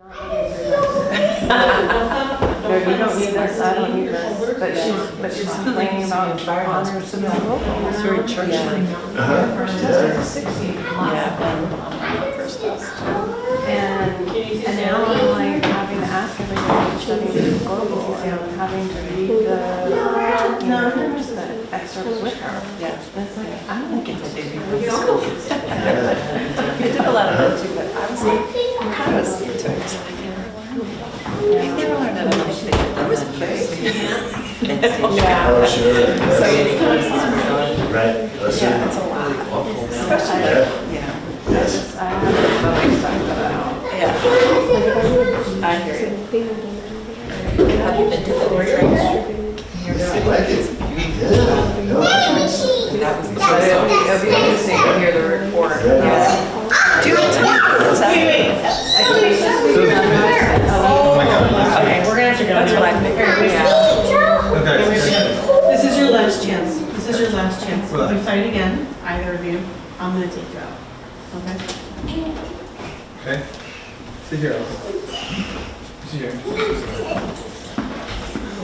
No, you don't need this, I don't need this, but she's complaining about honors and all. It's very church-like. First test is 60. Yeah, first test. And now I'm like having to ask everybody to study the global and having to read the excerpts with her. Yeah. And it's like, I don't get to do I did a lot of that too, but I was like, I kind of was into it. I never learned that enough. That was great. Yeah. Oh, sure. So any classes were Right. That's yeah, it. it's a lot. Especially, Yeah. you know, Yes. I have to really stuff that out. yeah. I hear you. Have you been to the training? I like it. Yeah. No, I think so. That was the But it'll be interesting to hear the report. Yeah. Do you want to Oh my God. Okay, we're gonna have to go. That's what I figured. Okay. This is your last chance. This is your last chance. If What? you fight again, either of you, I'm gonna take you out. Okay? Okay. Sit here. Sit here.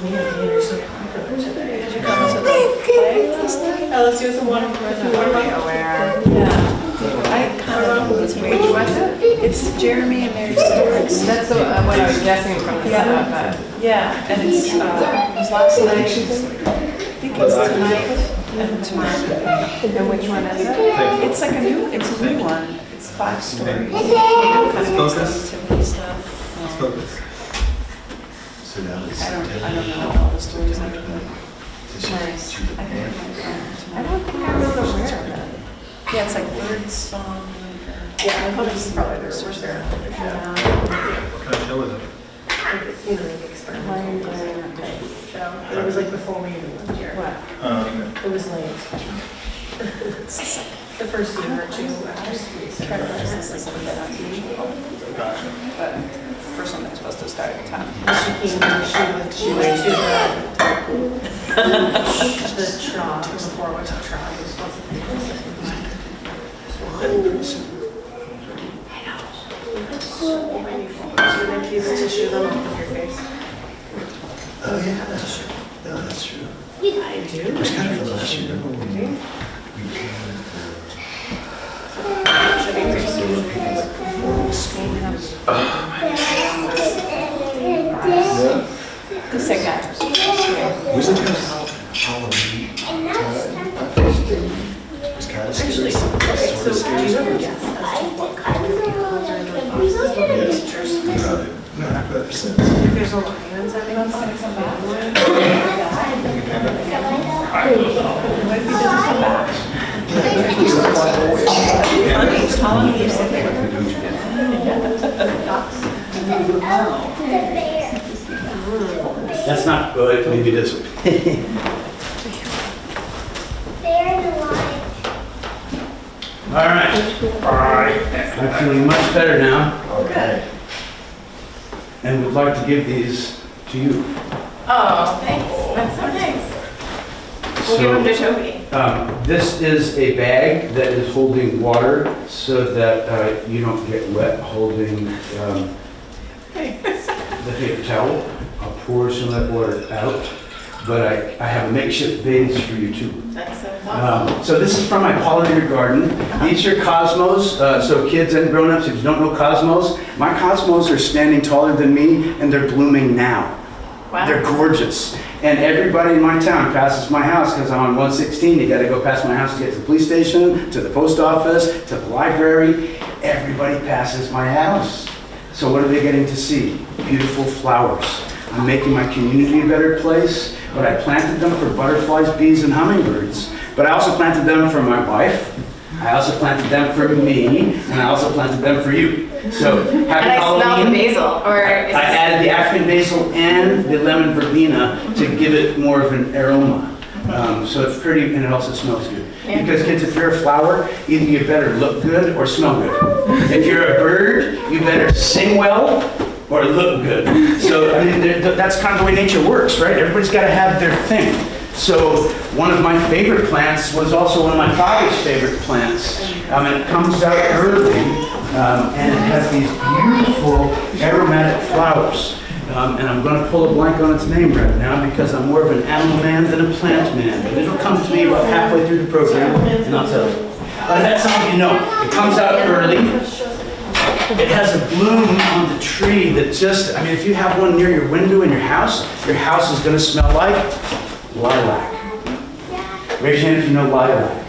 We have dinner so popular today. Did you come to the play last night? Oh, let's do some water. What about Aware. Yeah. I kind of was waiting. It's Jeremy and Mary Stewart's. That's what I was guessing from the setup, but. Yeah, and it's, it was last night. I think it's tonight and tomorrow. And which one is it? It's like a new one. It's 5 stories. Kind of Let's focus. activity stuff. Let's focus. So now it's I don't know all the stories. I don't know. Nice. I think my friend I don't think I was aware of that. Yeah, it's like bird song. Yeah, I thought this is probably their worst there. What kind of show is it? You know, like experimental type show. It was like before we even lived here. What? It was like the first year or two after Gotcha. But first one that was supposed to start at 10. she came and she went to the trot before it went to trot. It was supposed to be the second time. So many photos. So then use tissue them off of your face. Oh, yeah, that's true. No, that's true. I do. It was kind of fun last year. Remember when we came Should be pretty soon. The second. Was it because Halloween time? It was kind of scary. So, Sort do of you scary. have a guess as to what kind of vehicles are in those boxes? What are the pictures? Probably. No, better sense. If there's a lion inside of them, What if he doesn't come back? Funny, how long do you sit there? That's not good. Maybe this one. All right. I'm feeling much better now Okay. and would like to give these to you. Oh, thanks. That's so nice. We'll give them to Toby. This is a bag that is holding water so that you don't get wet holding the paper towel. I'll pour some of that water out, but I have a makeshift vase for you too. That's so thoughtful. So this is from my pollinator garden. These are cosmos, so kids and grown-ups, if you don't know cosmos, my cosmos are standing taller than me and they're blooming now. Wow. They're gorgeous. And everybody in my town passes my house because I'm on 116. You gotta go past my house to get to the police station, to the post office, to the library. Everybody passes my house. So what are they getting to see? Beautiful flowers. I'm making my community a better place, but I planted them for butterflies, bees, and hummingbirds. But I also planted them for my wife. I also planted them for me, and I also planted them for you. So happy And I smell the Halloween. basil, or is I added the African basil and the lemon verbena to give it more of an aroma. So it's pretty, and it also smells good. Yeah. Because kids, if you're a flower, either you better look good or smell good. If you're a bird, you better sing well or look good. So I mean, that's kind of the way nature works, right? Everybody's got to have their thing. So one of my favorite plants was also one of my father's favorite plants. And it comes out early. and it has these beautiful aromatic flowers. And I'm going to pull a blank on its name right now because I'm more of an animal man than a plant man. But it'll come to me about halfway through the program, and I'll tell you. That's how you know. It comes out early. It has a bloom on the tree that just, I mean, if you have one near your window in your house is going to smell like lilac. Raise your hand if you know lilac.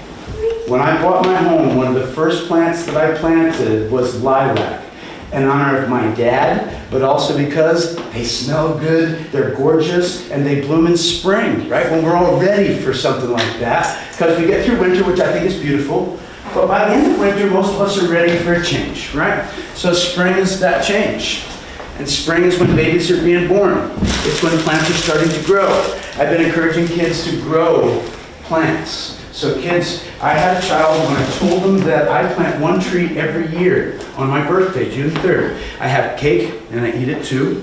When I bought my home, one of the first plants that I planted was lilac, in honor of my dad, but also because they smell good, they're gorgeous, and they bloom in spring, right? When we're all ready for something like that, because we get through winter, which I think is beautiful, but by the end of winter, most of us are ready for a change, right? So spring is that change. And spring is when babies are being born. It's when plants are starting to grow. I've been encouraging kids to grow plants. So kids, I had a child when I told them that I plant one tree every year on my birthday, June 3rd. I have cake and I eat it too.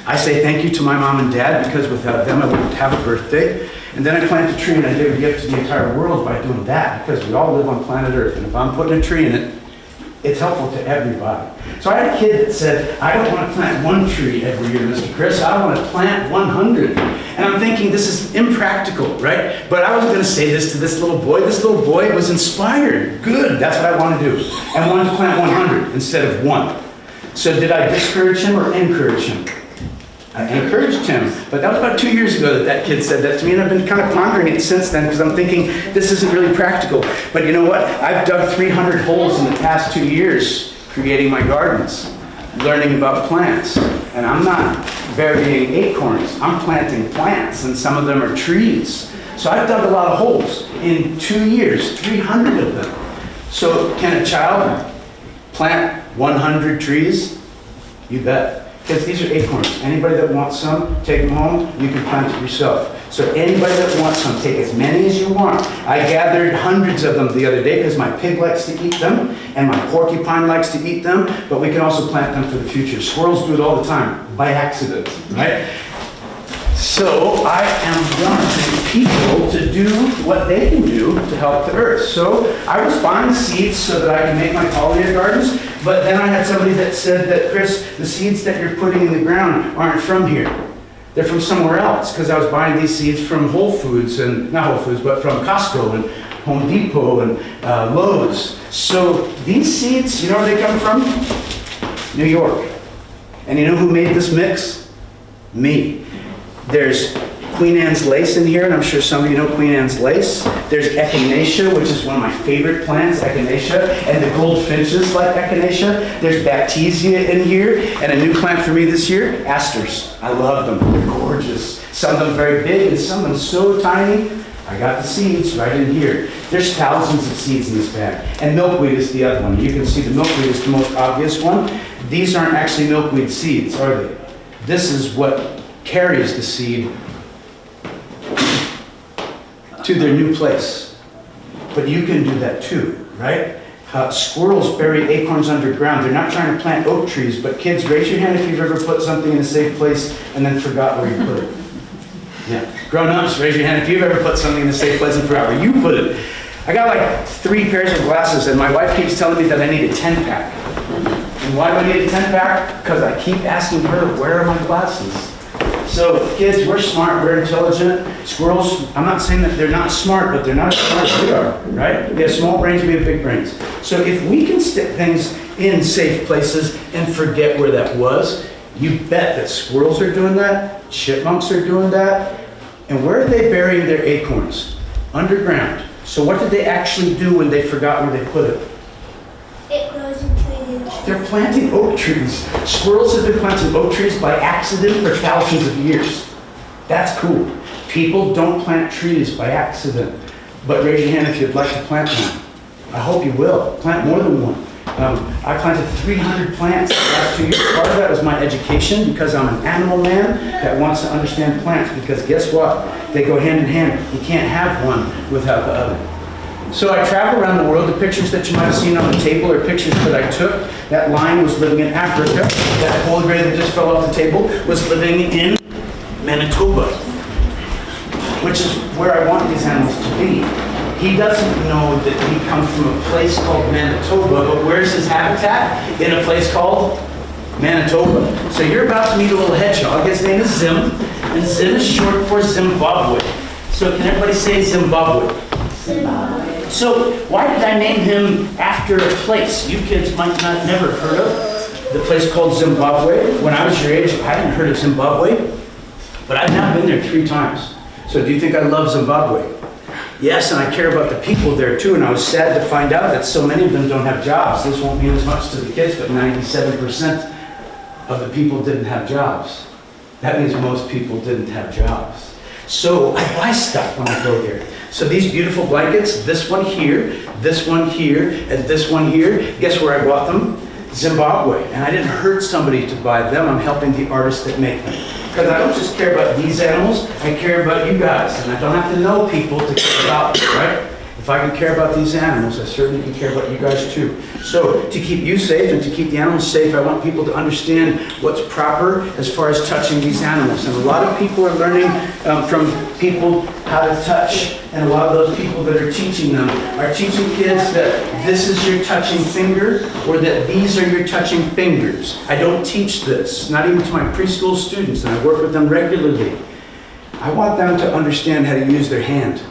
I say thank you to my mom and dad because without them I wouldn't have a birthday. And then I plant a tree and I give a gift to the entire world by doing that because we all live on planet Earth. And if I'm putting a tree in it, it's helpful to everybody. So I had a kid that said, I don't want to plant one tree every year, Mr. Chris, I want to plant 100. And I'm thinking this is impractical, right? But I wasn't going to say this to this little boy. This little boy was inspired. Good, that's what I want to do. And wanted to plant 100 instead of one. So did I discourage him or encourage him? I encouraged him, but that was about 2 years ago that that kid said that to me, and I've been kind of pondering it since then because I'm thinking this isn't really practical. But you know what? I've dug 300 holes in the past 2 years creating my gardens, learning about plants, and I'm not burying acorns. I'm planting plants, and some of them are trees. So I've dug a lot of holes in 2 years, 300 of them. So can a child plant 100 trees? You bet. Because these are acorns. Anybody that wants some, take them home, you can plant it yourself. So anybody that wants some, take as many as you want. I gathered hundreds of them the other day because my pig likes to eat them and my porcupine likes to eat them, but we can also plant them for the future. Squirrels do it all the time, by accident, right? So I am wanting people to do what they can do to help the earth. So I was buying seeds so that I can make my pollinator gardens, but then I had somebody that said that, Chris, the seeds that you're putting in the ground aren't from here. They're from somewhere else, because I was buying these seeds from Whole Foods, and not Whole Foods, but from Costco and Home Depot and Lowe's. So these seeds, you know where they come from? New York. And you know who made this mix? Me. There's Queen Anne's lace in here, and I'm sure some of you know Queen Anne's lace. There's echinacea, which is one of my favorite plants, echinacea, and the goldfinches like echinacea. There's baptisia in here, and a new plant for me this year, asters. I love them, they're gorgeous. Some of them very big, and some of them so tiny. I got the seeds right in here. There's thousands of seeds in this bag. And milkweed is the other one. You can see the milkweed is the most obvious one. These aren't actually milkweed seeds, are they? This is what carries the seed to their new place. But you can do that too, right? Squirrels bury acorns underground. They're not trying to plant oak trees, but kids, raise your hand if you've ever put something in a safe place and then forgot where you put it. Yeah. Grown-ups, raise your hand if you've ever put something in a safe place and forgot where you put it. I got like 3 pairs of glasses, and my wife keeps telling me that I need a 10-pack. And why do I need a 10-pack? Because I keep asking her, where are my glasses? So kids, we're smart, we're intelligent. Squirrels, I'm not saying that they're not smart, but they're not as smart as we are, right? They have small brains, we have big brains. So if we can stick things in safe places and forget where that was, you bet that squirrels are doing that, chipmunks are doing that. And where are they burying their acorns? Underground. So what did they actually do when they forgot where they put it? It grows into a new tree. They're planting oak trees. Squirrels have been planting oak trees by accident for thousands of years. That's cool. People don't plant trees by accident. But raise your hand if you'd like to plant one. I hope you will. Plant more than one. I planted 300 plants the last 2 years. Part of that was my education because I'm an animal man that wants to understand plants, because guess what? They go hand in hand. You can't have one without the other. So I travel around the world. The pictures that you might have seen on the table are pictures that I took. That lion was living in Africa. That polar bear that just fell off the table was living in Manitoba, which is where I want these animals to be. He doesn't know that he comes from a place called Manitoba, but where's his habitat? In a place called Manitoba. So you're about to meet a little hedgehog. His name is Zim, and Zim is short for Zimbabwe. So can everybody say Zimbabwe? Zimbabwe. So why did I name him after a place you kids might not never have heard of? The place called Zimbabwe. When I was your age, I hadn't heard of Zimbabwe, but I've now been there 3 times. So do you think I love Zimbabwe? Yes, and I care about the people there too, and I was sad to find out that so many of them don't have jobs. This won't mean as much to the kids, but 97% of the people didn't have jobs. That means most people didn't have jobs. So I buy stuff when I go there. So these beautiful blankets, this one here, and this one here, guess where I bought them? Zimbabwe. And I didn't hurt somebody to buy them, I'm helping the artists that make them. Because I don't just care about these animals, I care about you guys. And I don't have to know people to care about them, right? If I can care about these animals, I certainly can care about you guys too. So to keep you safe and to keep the animals safe, I want people to understand what's proper as far as touching these animals. And a lot of people are learning from people how to touch. And a lot of those people that are teaching them are teaching kids that this is your touching finger or that these are your touching fingers. I don't teach this, not even to my preschool students, and I work with them regularly. I want them to understand how to use their hand,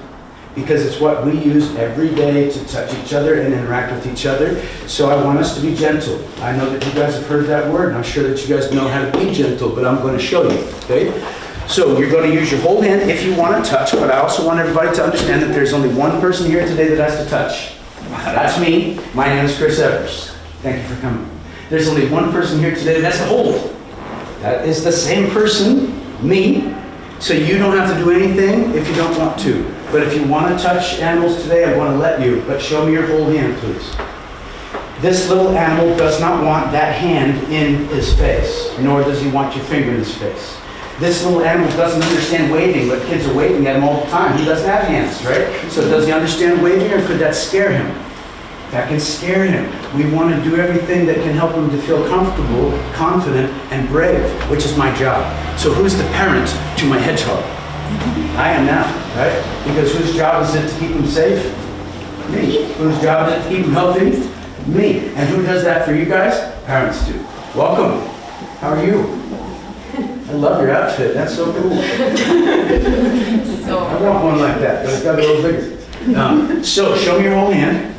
because it's what we use every day to touch each other and interact with each other. So I want us to be gentle. I know that you guys have heard that word, and I'm sure that you guys know how to be gentle, but I'm going to show you, okay? So you're going to use your whole hand if you want to touch, but I also want everybody to understand that there's only one person here today that has to touch. That's me. My name is Chris Evers. Thank you for coming. There's only one person here today that has to hold. That is the same person, me. So you don't have to do anything if you don't want to. But if you want to touch animals today, I want to let you. But show me your whole hand, please. This little animal does not want that hand in his face, nor does he want your finger in his face. This little animal doesn't understand waving, but kids are waving at him all the time. He doesn't have hands, right? So does he understand waving, or could that scare him? That can scare him. We want to do everything that can help him to feel comfortable, confident, and brave, which is my job. So who's the parent to my hedgehog? I am now, right? Because whose job is it to keep him safe? Me. Whose job is it to keep him healthy? Me. And who does that for you guys? Parents do. Welcome. How are you? I love your outfit. That's so cool. I want one like that, but it's got to be a little bigger. So show me your whole hand.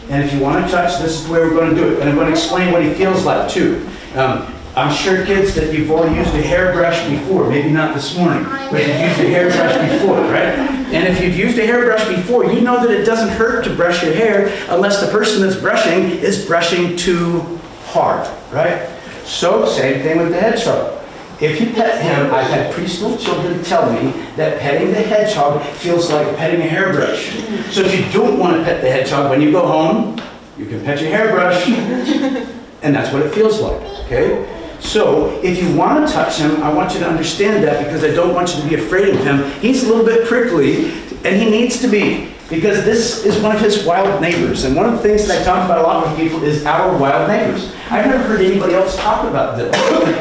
And if you want to touch, this is the way we're going to do it. And I'm going to explain what he feels like too. I'm sure, kids, that you've all used a hairbrush before. Maybe not this morning, but you've used a hairbrush before, right? And if you've used a hairbrush before, you know that it doesn't hurt to brush your hair unless the person that's brushing is brushing too hard, right? So, same thing with the hedgehog. If you pet him, I've had preschool children tell me that petting the hedgehog feels like petting a hairbrush. So if you don't want to pet the hedgehog, when you go home, you can pet your hairbrush. And that's what it feels like, okay? So if you want to touch him, I want you to understand that, because I don't want you to be afraid of him. He's a little bit prickly, and he needs to be, because this is one of his wild neighbors. And one of the things that I talk about a lot with people is our wild neighbors. I've never heard anybody else talk about this,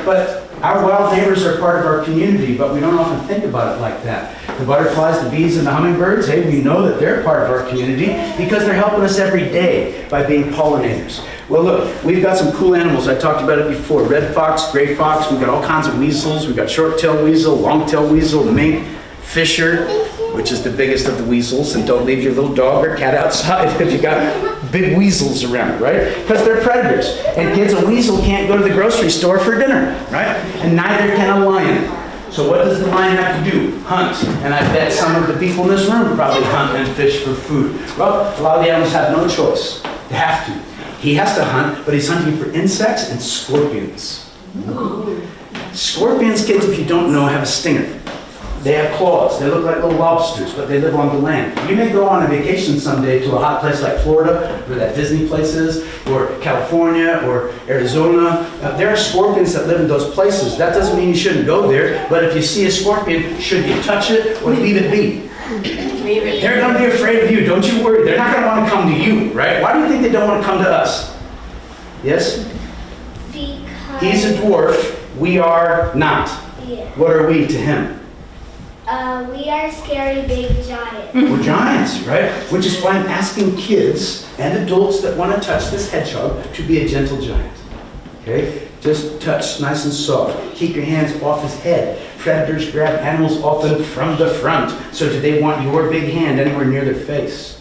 but our wild neighbors are part of our community, but we don't often think about it like that. The butterflies, the bees, and the hummingbirds, hey, we know that they're part of our community because they're helping us every day by being pollinators. Well, look, we've got some cool animals. I talked about it before. Red fox, gray fox. We've got all kinds of weasels. We've got short-tailed weasel, long-tailed weasel, mink, fisher, which is the biggest of the weasels. And don't leave your little dog or cat outside if you got big weasels around, right? Because they're predators. And kids, a weasel can't go to the grocery store for dinner, right? And neither can a lion. So what does the lion have to do? Hunt. And I bet some of the people in this room probably hunt and fish for food. Well, a lot of the animals have no choice. They have to. He has to hunt, but he's hunting for insects and scorpions. Scorpions, kids, if you don't know, have a stinger. They have claws. They look like little lobsters, but they live on the land. You may go on a vacation someday to a hot place like Florida, where that Disney place is, or California, or Arizona. There are scorpions that live in those places. That doesn't mean you shouldn't go there, but if you see a scorpion, should you touch it or leave it be? They're going to be afraid of you. Don't you worry. They're not going to want to come to you, right? Why do you think they don't want to come to us? Yes? Because He's a dwarf. We are not. Yeah. What are we to him? We are scary big giants. We're giants, right? Which is why I'm asking kids and adults that want to touch this hedgehog to be a gentle giant. Okay? Just touch nice and soft. Keep your hands off his head. Predators grab animals often from the front. So do they want your big hand anywhere near their face?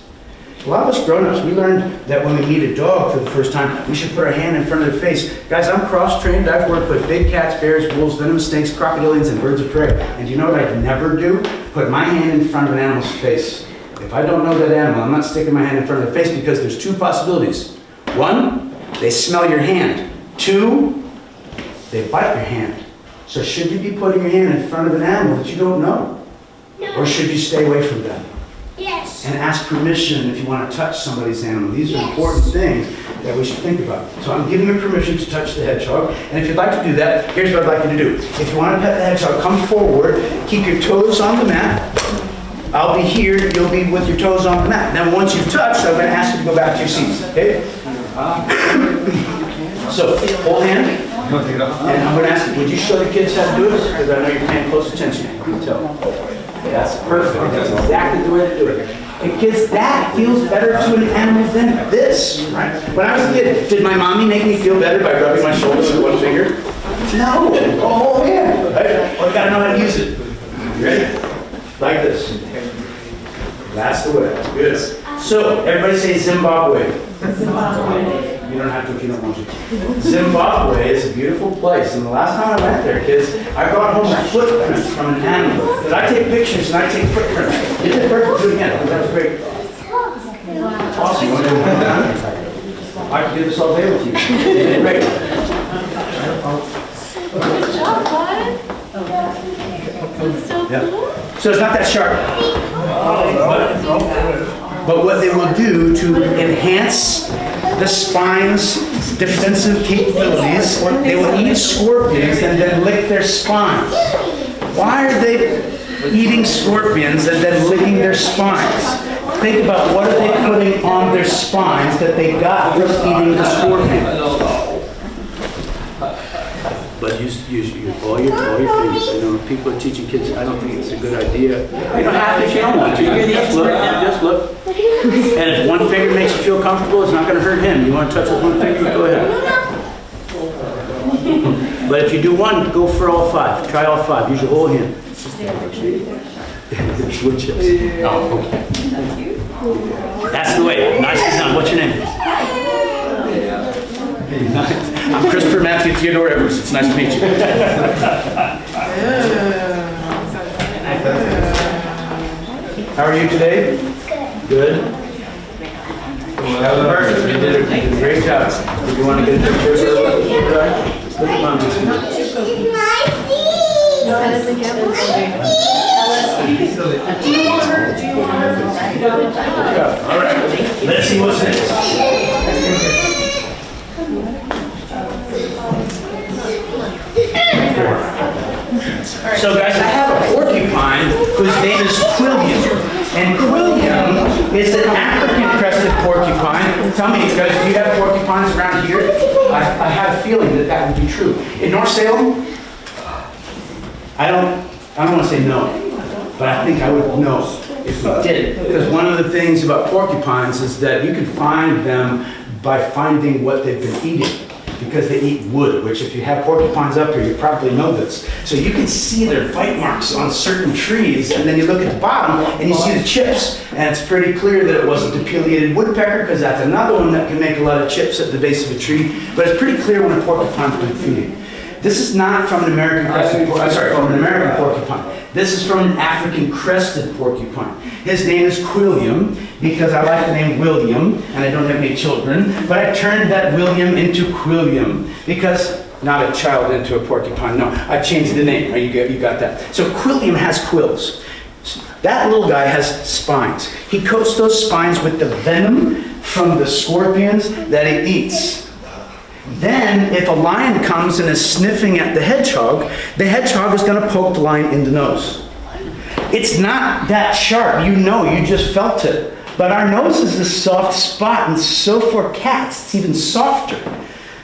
A lot of us grown-ups, we learned that when we meet a dog for the first time, we should put our hand in front of their face. Guys, I'm cross-trained. I've worked with big cats, bears, wolves, venomous snakes, crocodilians, and birds of prey. And you know what I'd never do? Put my hand in front of an animal's face. If I don't know that animal, I'm not sticking my hand in front of their face because there's two possibilities. One, they smell your hand. Two, they bite your hand. So should you be putting your hand in front of an animal that you don't know? Or should you stay away from them? Yes. And ask permission if you want to touch somebody's animal. These are important things that we should think about. So I'm giving you permission to touch the hedgehog. And if you'd like to do that, here's what I'd like you to do. If you want to pet the hedgehog, come forward, keep your toes on the mat. I'll be here, you'll be with your toes on the mat. Then once you've touched, I'm going to ask you to go back to your seats, okay? So, hold hand. You want to take it off? And I'm going to ask you, would you show the kids how to do this? Because I know you're paying close attention. You can tell. That's perfect. That's exactly the way to do it. And kids, that feels better to an animal than this, right? When I was a kid, did my mommy make me feel better by rubbing my shoulders with one finger? No. Oh, yeah. Right? Well, I got to know how to use it. You ready? Like this. That's the way. Good. So, everybody say Zimbabwe. Zimbabwe. You don't have to if you don't want to. Zimbabwe is a beautiful place, and the last time I went there, kids, I brought home a footprint from an animal. Because I take pictures and I take footprints. You did perfect. Do it again. That was great. Awesome. You want to do it one more time? I could do this all day with you. You did great. Good job, bud. That's so Yeah. cool. So it's not that sharp. But what they will do to enhance the spine's defensive capabilities, they will eat scorpions and then lick their spines. Why are they eating scorpions and then licking their spines? Think about what are they putting on their spines that they got from eating the scorpion. But use all your fingers. You know, people are teaching kids. I don't think it's a good idea. You don't have to if you don't want to. You can just look. Just look. And if one finger makes you feel comfortable, it's not going to hurt him. You want to touch with one finger? Go ahead. But if you do one, go for all five. Try all five. Use your whole hand. Wood chips. Oh, okay. That's the way. Nice design. What's your name? I'm Christopher Matthew Theodore Evers. It's nice to meet you. How are you today? Good. That was perfect. You did a great job. If you want to get a picture, look at Mom. My feet. Do you want her? All right. Let's see what's next. So guys, I have a porcupine whose name is Quilliam. And Quilliam is an African crested porcupine. Tell me, guys, do you have porcupines around here? I have a feeling that that would be true. In North Salem? I don't want to say no, but I think I would know if we did it. Because one of the things about porcupines is that you can find them by finding what they've been eating. Because they eat wood, which if you have porcupines up here, you probably know this. So you can see their bite marks on certain trees, and then you look at the bottom, and you see the chips. And it's pretty clear that it wasn't a pileated woodpecker, because that's another one that can make a lot of chips at the base of a tree. But it's pretty clear when a porcupine's been feeding. This is not from an American porcupine. This is from an African crested porcupine. His name is Quilliam because I like the name William and I don't have any children, but I turned that William into Quilliam because not a child into a porcupine. No, I changed the name. Right? You got that. So Quilliam has quills. That little guy has spines. He coats those spines with the venom from the scorpions that he eats. Then, if a lion comes and is sniffing at the hedgehog is going to poke the lion in the nose. It's not that sharp. You know, you just felt it. But our nose is this soft spot, and so for cats, it's even softer.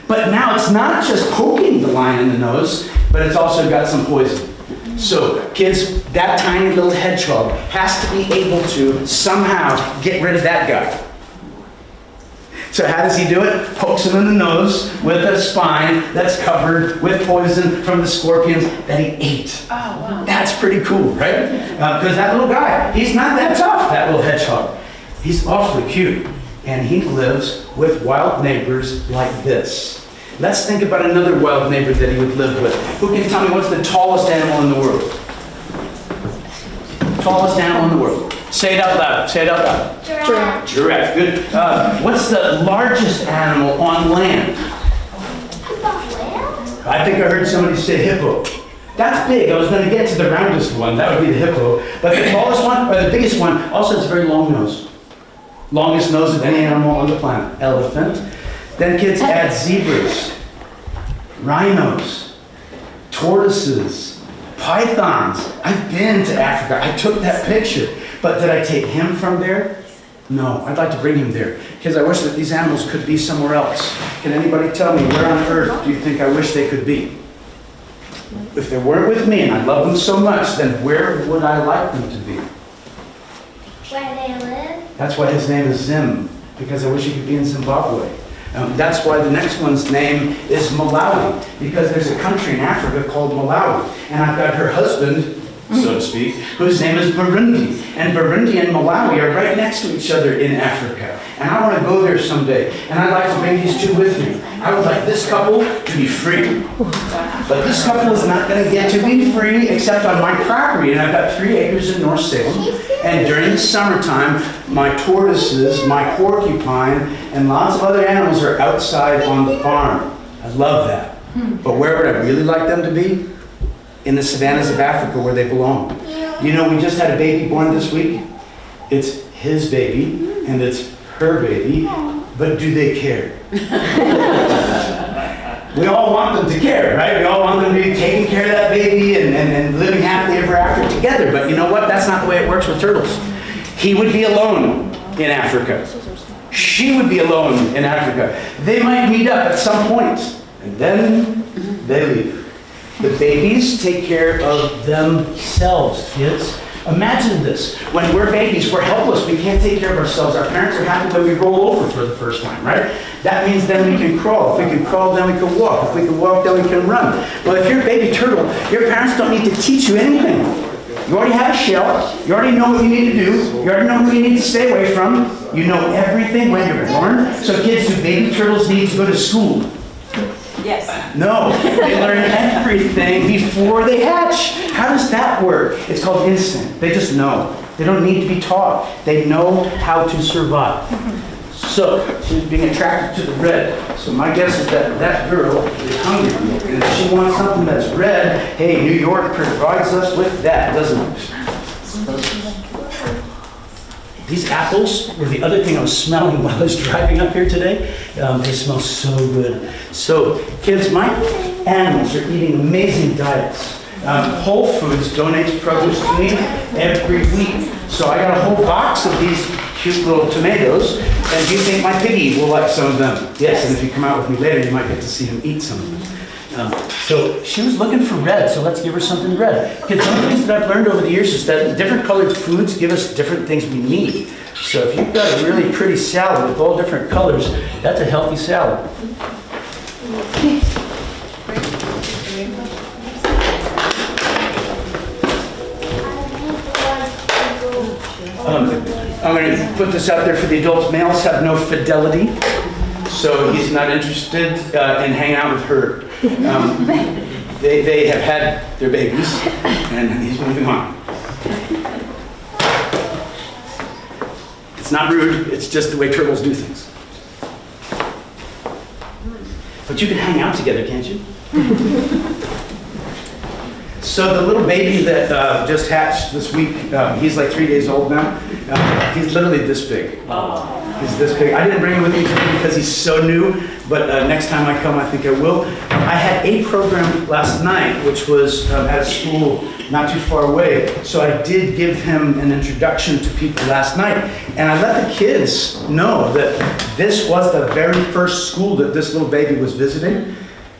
But now it's not just poking the lion in the nose, but it's also got some poison. So kids, that tiny little hedgehog has to be able to somehow get rid of that guy. So how does he do it? Pokes him in the nose with a spine that's covered with poison from the scorpions that he ate. Oh, wow. That's pretty cool, right? Because that little guy, he's not that tough, that little hedgehog. He's awfully cute. And he lives with wild neighbors like this. Let's think about another wild neighbor that he would live with. Who can tell me what's the tallest animal in the world? Tallest animal in the world. Say it out loud. Say it out loud. Giraffe. Giraffe. Good. What's the largest animal on land? Whale? I think I heard somebody say hippo. That's big. I was going to get to the roundest one. That would be the hippo. But the tallest one, or the biggest one, also has a very long nose. Longest nose of any animal on the planet. Elephant. Then kids add zebras, rhinos, tortoises, pythons. I've been to Africa. I took that picture. But did I take him from there? No, I'd like to bring him there. Because I wish that these animals could be somewhere else. Can anybody tell me where on earth do you think I wish they could be? If they weren't with me and I love them so much, then where would I like them to be? Where they live? That's why his name is Zim. Because I wish he could be in Zimbabwe. That's why the next one's name is Malawi. Because there's a country in Africa called Malawi. And I've got her husband, so to speak, whose name is Burundi. And Burundi and Malawi are right next to each other in Africa. And I want to go there someday. And I'd like to bring these two with me. I would like this couple to be free. But this couple is not going to get to be free except on my property. And I've got 3 acres in North Salem. And during the summertime, my tortoises, my porcupine, and lots of other animals are outside on the farm. I love that. But where would I really like them to be? In the savannas of Africa where they belong. You know, we just had a baby born this week. It's his baby and it's her baby, but do they care? We all want them to care, right? We all want them to be taking care of that baby and living happily ever after together. But you know what? That's not the way it works with turtles. He would be alone in Africa. She would be alone in Africa. They might meet up at some point, and then they leave. The babies take care of themselves, kids. Imagine this. When we're babies, we're helpless. We can't take care of ourselves. Our parents are happy when we roll over for the first time, right? That means then we can crawl. If we can crawl, then we can walk. If we can walk, then we can run. Well, if you're a baby turtle, your parents don't need to teach you anything. You already have a shell. You already know what you need to do. You already know who you need to stay away from. You know everything when you're born. So kids, do baby turtles need to go to school? Yes. No, they learn everything before they hatch. How does that work? It's called instinct. They just know. They don't need to be taught. They know how to survive. So, she's being attracted to the red. So my guess is that that girl is hungry. And if she wants something that's red, hey, New York provides us with that, doesn't it? These apples were the other thing I was smelling while I was driving up here today. They smell so good. So, kids, my animals are eating amazing diets. Whole Foods donates produce to me every week. So I got a whole box of these cute little tomatoes. And do you think my piggy will like some of them? Yes, and if you come out with me later, you might get to see him eat some of them. So she was looking for red, so let's give her something red. Kids, one of the things that I've learned over the years is that different colored foods give us different things we need. So if you've got a really pretty salad with all different colors, that's a healthy salad. I'm going to put this out there for the adults. Males have no fidelity, so he's not interested in hanging out with her. They have had their babies, and he's moving on. It's not rude, it's just the way turtles do things. But you can hang out together, can't you? So the little baby that just hatched this week, he's like 3 days old now. He's literally this big. He's this big. I didn't bring him with me today because he's so new, but next time I come, I think I will. I had a program last night, which was at a school not too far away. So I did give him an introduction to people last night. And I let the kids know that this was the very first school that this little baby was visiting.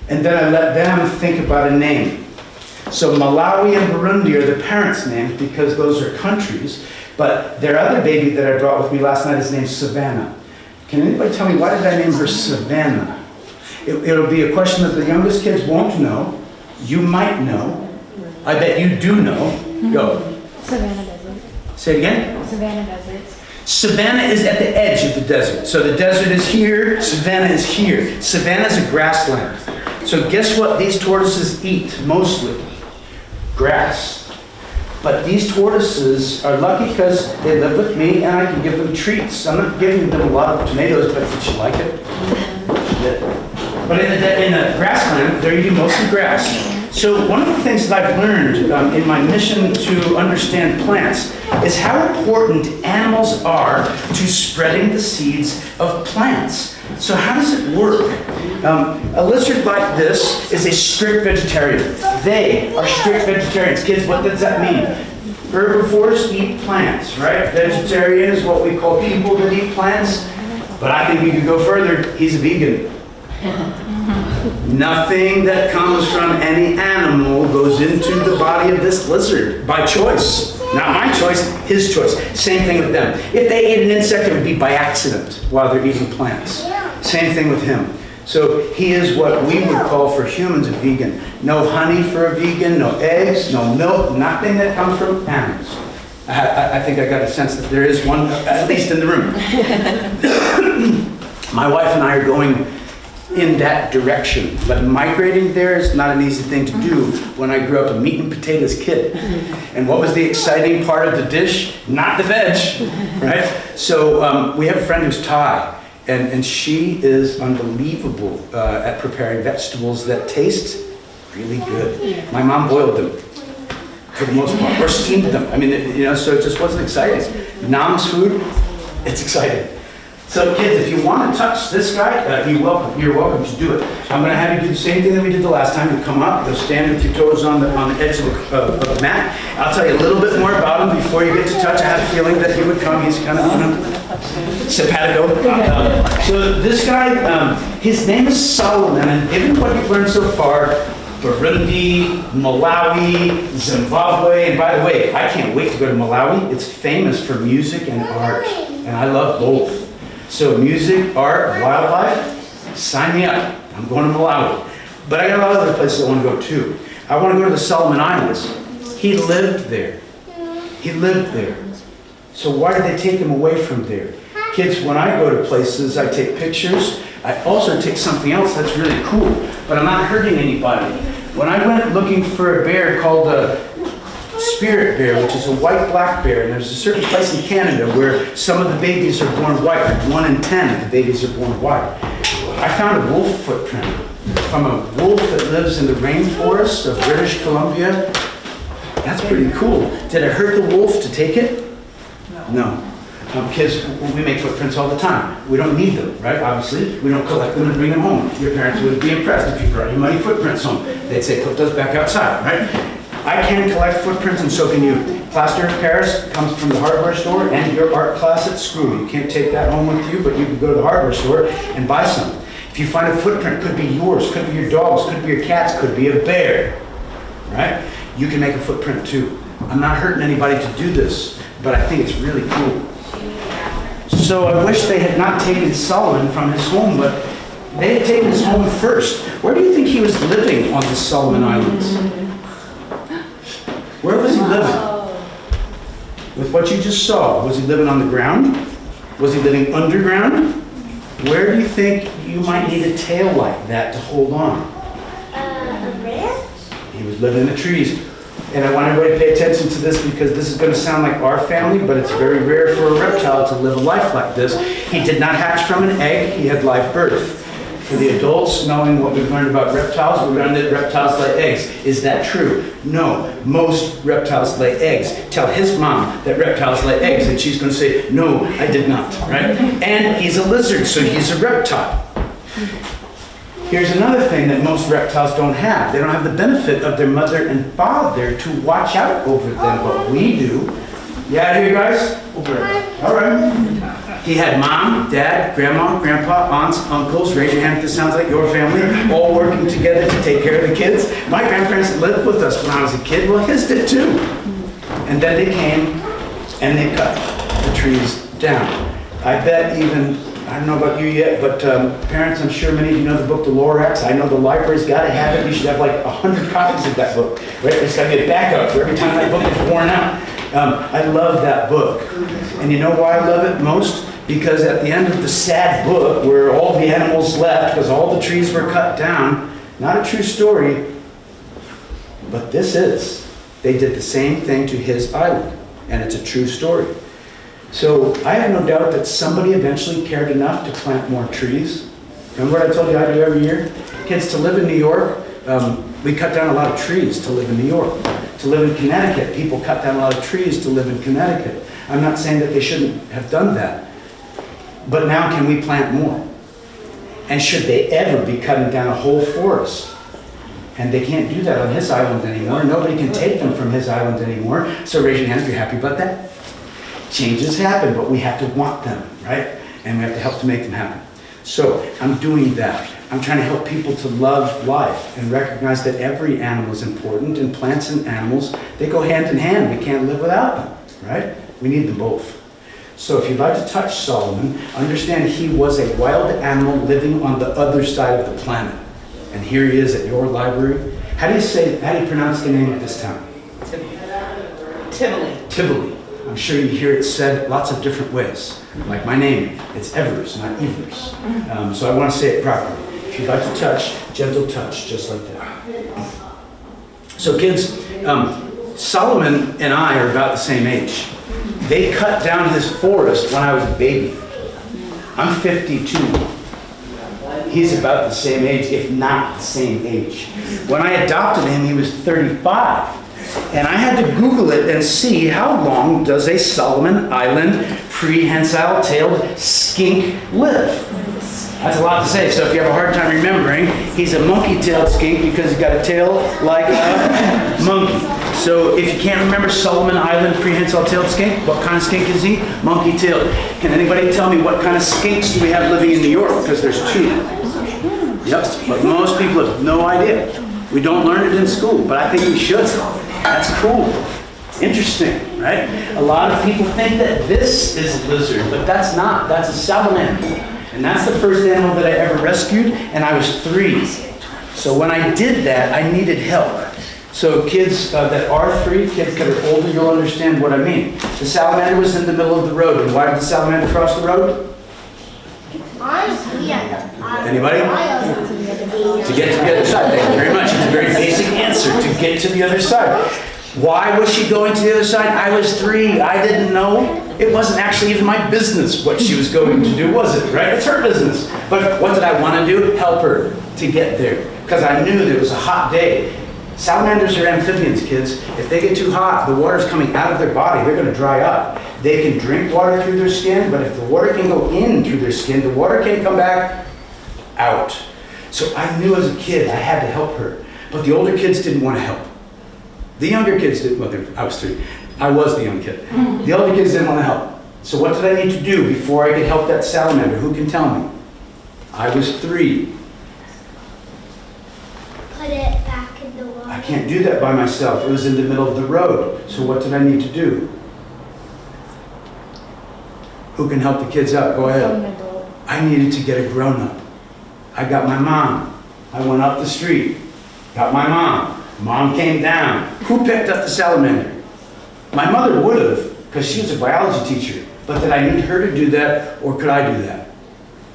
And then I let them think about a name. So Malawi and Burundi are the parents' names because those are countries. But their other baby that I brought with me last night is named Savannah. Can anybody tell me why did I name her Savannah? It'll be a question that the youngest kids won't know. You might know. I bet you do know. Go. Savannah Desert. Say it again. Savannah Desert. Savannah is at the edge of the desert. So the desert is here, Savannah is here. Savannah is a grassland. So guess what these tortoises eat mostly? Grass. But these tortoises are lucky because they live with me and I can give them treats. I'm not giving them a lot of tomatoes, but did you like it? But in the grassland, they're eating mostly grass. So one of the things that I've learned in my mission to understand plants is how important animals are to spreading the seeds of plants. So how does it work? A lizard like this is a strict vegetarian. They are strict vegetarians. Kids, what does that mean? Herbivores eat plants, right? Vegetarian is what we call people that eat plants. But I think we could go further. He's a vegan. Nothing that comes from any animal goes into the body of this lizard by choice. Not my choice, his choice. Same thing with them. If they ate an insect, it would be by accident while they're eating plants. Same thing with him. So he is what we would call for humans a vegan. No honey for a vegan, no eggs, no milk, nothing that comes from animals. I think I got a sense that there is one, at least in the room. My wife and I are going in that direction, but migrating there is not an easy thing to do when I grew up a meat and potatoes kid. And what was the exciting part of the dish? Not the veg, right? So we have a friend who's Thai, and she is unbelievable at preparing vegetables that taste really good. My mom boiled them for the most part, or steamed them. I mean, so it just wasn't exciting. Nam's food, it's exciting. So kids, if you want to touch this guy, you're welcome to do it. I'm going to have you do the same thing that we did the last time. You come up, you'll stand with your toes on the edge of the mat. I'll tell you a little bit more about him before you get to touch. I had a feeling that he would come. He's kind of simpatico. So this guy, his name is Solomon, and given what you've learned so far, Burundi, Malawi, Zimbabwe, and by the way, I can't wait to go to Malawi. It's famous for music and art, and I love both. So music, art, wildlife, sign me up. I'm going to Malawi. But I got a lot of other places I want to go too. I want to go to the Solomon Islands. He lived there. He lived there. So why did they take him away from there? Kids, when I go to places, I take pictures. I also take something else that's really cool, but I'm not hurting anybody. When I went looking for a bear called the spirit bear, which is a white black bear, and there's a certain place in Canada where some of the babies are born white, like 1 in 10 of the babies are born white. I found a wolf footprint from a wolf that lives in the rainforests of British Columbia. That's pretty cool. Did it hurt the wolf to take it? No. Because we make footprints all the time. We don't need them, right? Obviously, we don't collect them and bring them home. Your parents would be impressed if you brought your muddy footprints home. They'd say, put those back outside, right? I can collect footprints and so can you. Plaster of Paris comes from the hardware store and your art class at school. You can't take that home with you, but you can go to the hardware store and buy some. If you find a footprint, could be yours, could be your dog's, could be your cat's, could be a bear, right? You can make a footprint too. I'm not hurting anybody to do this, but I think it's really cool. So I wish they had not taken Solomon from his home, but they had taken his home first. Where do you think he was living on the Solomon Islands? Where was he living? With what you just saw, was he living on the ground? Was he living underground? Where do you think you might need a tail like that to hold on? A branch? He was living in the trees. And I want everybody to pay attention to this because this is going to sound like our family, but it's very rare for a reptile to live a life like this. He did not hatch from an egg, he had live birth. For the adults, knowing what we've learned about reptiles, we learned that reptiles lay eggs. Is that true? No. Most reptiles lay eggs. Tell his mom that reptiles lay eggs, and she's going to say, no, I did not, right? And he's a lizard, so he's a reptile. Here's another thing that most reptiles don't have. They don't have the benefit of their mother and father to watch out over them, but we do. Yeah, you guys? All right. He had mom, dad, grandma, grandpa, aunts, uncles. Raise your hand if this sounds like your family. All working together to take care of the kids. My grandparents lived with us when I was a kid. Well, his did too. And then they came and they cut the trees down. I bet even, I don't know about you yet, but parents, I'm sure many of you know the book, The Lorax. I know the library's got to have it. You should have like 100 copies of that book. Right? It's got to be a backup for every time that book is worn out. I love that book. And you know why I love it most? Because at the end of the sad book, where all the animals left because all the trees were cut down, not a true story, but this is. They did the same thing to his island, and it's a true story. So I have no doubt that somebody eventually cared enough to plant more trees. Remember what I told you I do every year? Kids, to live in New York, we cut down a lot of trees to live in New York. To live in Connecticut, people cut down a lot of trees to live in Connecticut. I'm not saying that they shouldn't have done that. But now can we plant more? And should they ever be cutting down a whole forest? And they can't do that on his island anymore. Nobody can take them from his island anymore. So raise your hand if you're happy about that. Changes happen, but we have to want them, right? And we have to help to make them happen. So I'm doing that. I'm trying to help people to love life and recognize that every animal is important, and plants and animals, they go hand in hand. We can't live without them, right? We need them both. So if you'd like to touch Solomon, understand he was a wild animal living on the other side of the planet. And here he is at your library. How do you pronounce the name of this town? Tivoli. Tivoli. I'm sure you hear it said lots of different ways. Like my name, it's Evers, not Evers. So I want to say it properly. If you'd like to touch, gentle touch, just like that. So kids, Solomon and I are about the same age. They cut down his forest when I was a baby. I'm 52. He's about the same age, if not the same age. When I adopted him, he was 35. And I had to Google it and see how long does a Solomon Island prehensile-tailed skink live. That's a lot to say, so if you have a hard time remembering, he's a monkey-tailed skink because he's got a tail like a monkey. So if you can't remember Solomon Island prehensile-tailed skink, what kind of skink is he? Monkey-tailed. Can anybody tell me what kind of skinks do we have living in New York? Because there's 2. Yep, but most people have no idea. We don't learn it in school, but I think we should. That's cool. Interesting, right? A lot of people think that this is a lizard, but that's not. That's a salamander. And that's the first animal that I ever rescued, and I was 3. So when I did that, I needed help. So kids that are 3, kids that are older, you'll understand what I mean. The salamander was in the middle of the road, and why did the salamander cross the road? Anybody? To get to the other side. Thank you very much. It's a very basic answer, to get to the other side. Why was she going to the other side? I was 3. I didn't know. It wasn't actually even my business what she was going to do, was it? Right? It's her business. But what did I want to do? Help her to get there. Because I knew that it was a hot day. Salamanders are amphibians, kids. If they get too hot, the water's coming out of their body. They're going to dry up. They can drink water through their skin, but if the water can go in through their skin, the water can't come back out. So I knew as a kid I had to help her. But the older kids didn't want to help. The younger kids didn't, well, I was 3. I was the young kid. The older kids didn't want to help. So what did I need to do before I could help that salamander? Who can tell me? I was 3. Put it back in the water. I can't do that by myself. It was in the middle of the road. So what did I need to do? Who can help the kids out? Go ahead. I needed to get a grown-up. I got my mom. I went up the street. Got my mom. Mom came down. Who picked up the salamander? My mother would have, because she was a biology teacher. But did I need her to do that, or could I do that?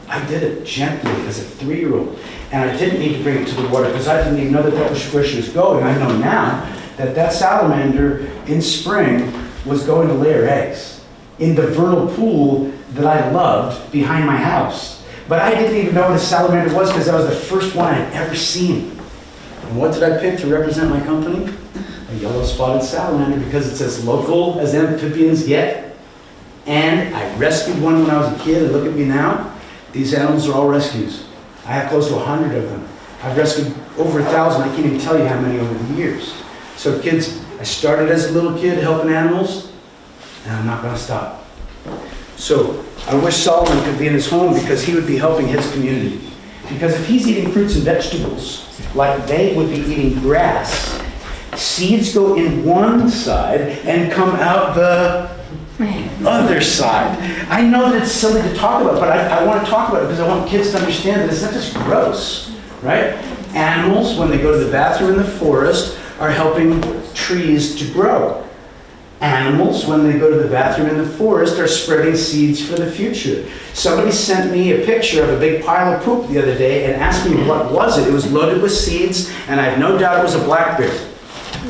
I did it gently as a 3-year-old. And I didn't need to bring it to the water, because I didn't even know that that was where she was going. I know now that that salamander in spring was going to lay her eggs in the vernal pool that I loved behind my house. But I didn't even know what a salamander was, because that was the first one I'd ever seen. And what did I pick to represent my company? A yellow-spotted salamander, because it's as local as amphibians get. And I rescued one when I was a kid, and look at me now. These animals are all rescues. I have close to 100 of them. I've rescued over 1,000. I can't even tell you how many over the years. So kids, I started as a little kid helping animals, and I'm not going to stop. So I wish Solomon could be in his home, because he would be helping his community. Because if he's eating fruits and vegetables, like they would be eating grass, seeds go in one side and come out the other side. I know that it's silly to talk about, but I want to talk about it because I want kids to understand that it's not just gross, right? Animals, when they go to the bathroom in the forest, are helping trees to grow. Animals, when they go to the bathroom in the forest, are spreading seeds for the future. Somebody sent me a picture of a big pile of poop the other day and asked me what was it. It was loaded with seeds, and I have no doubt it was a blackberry.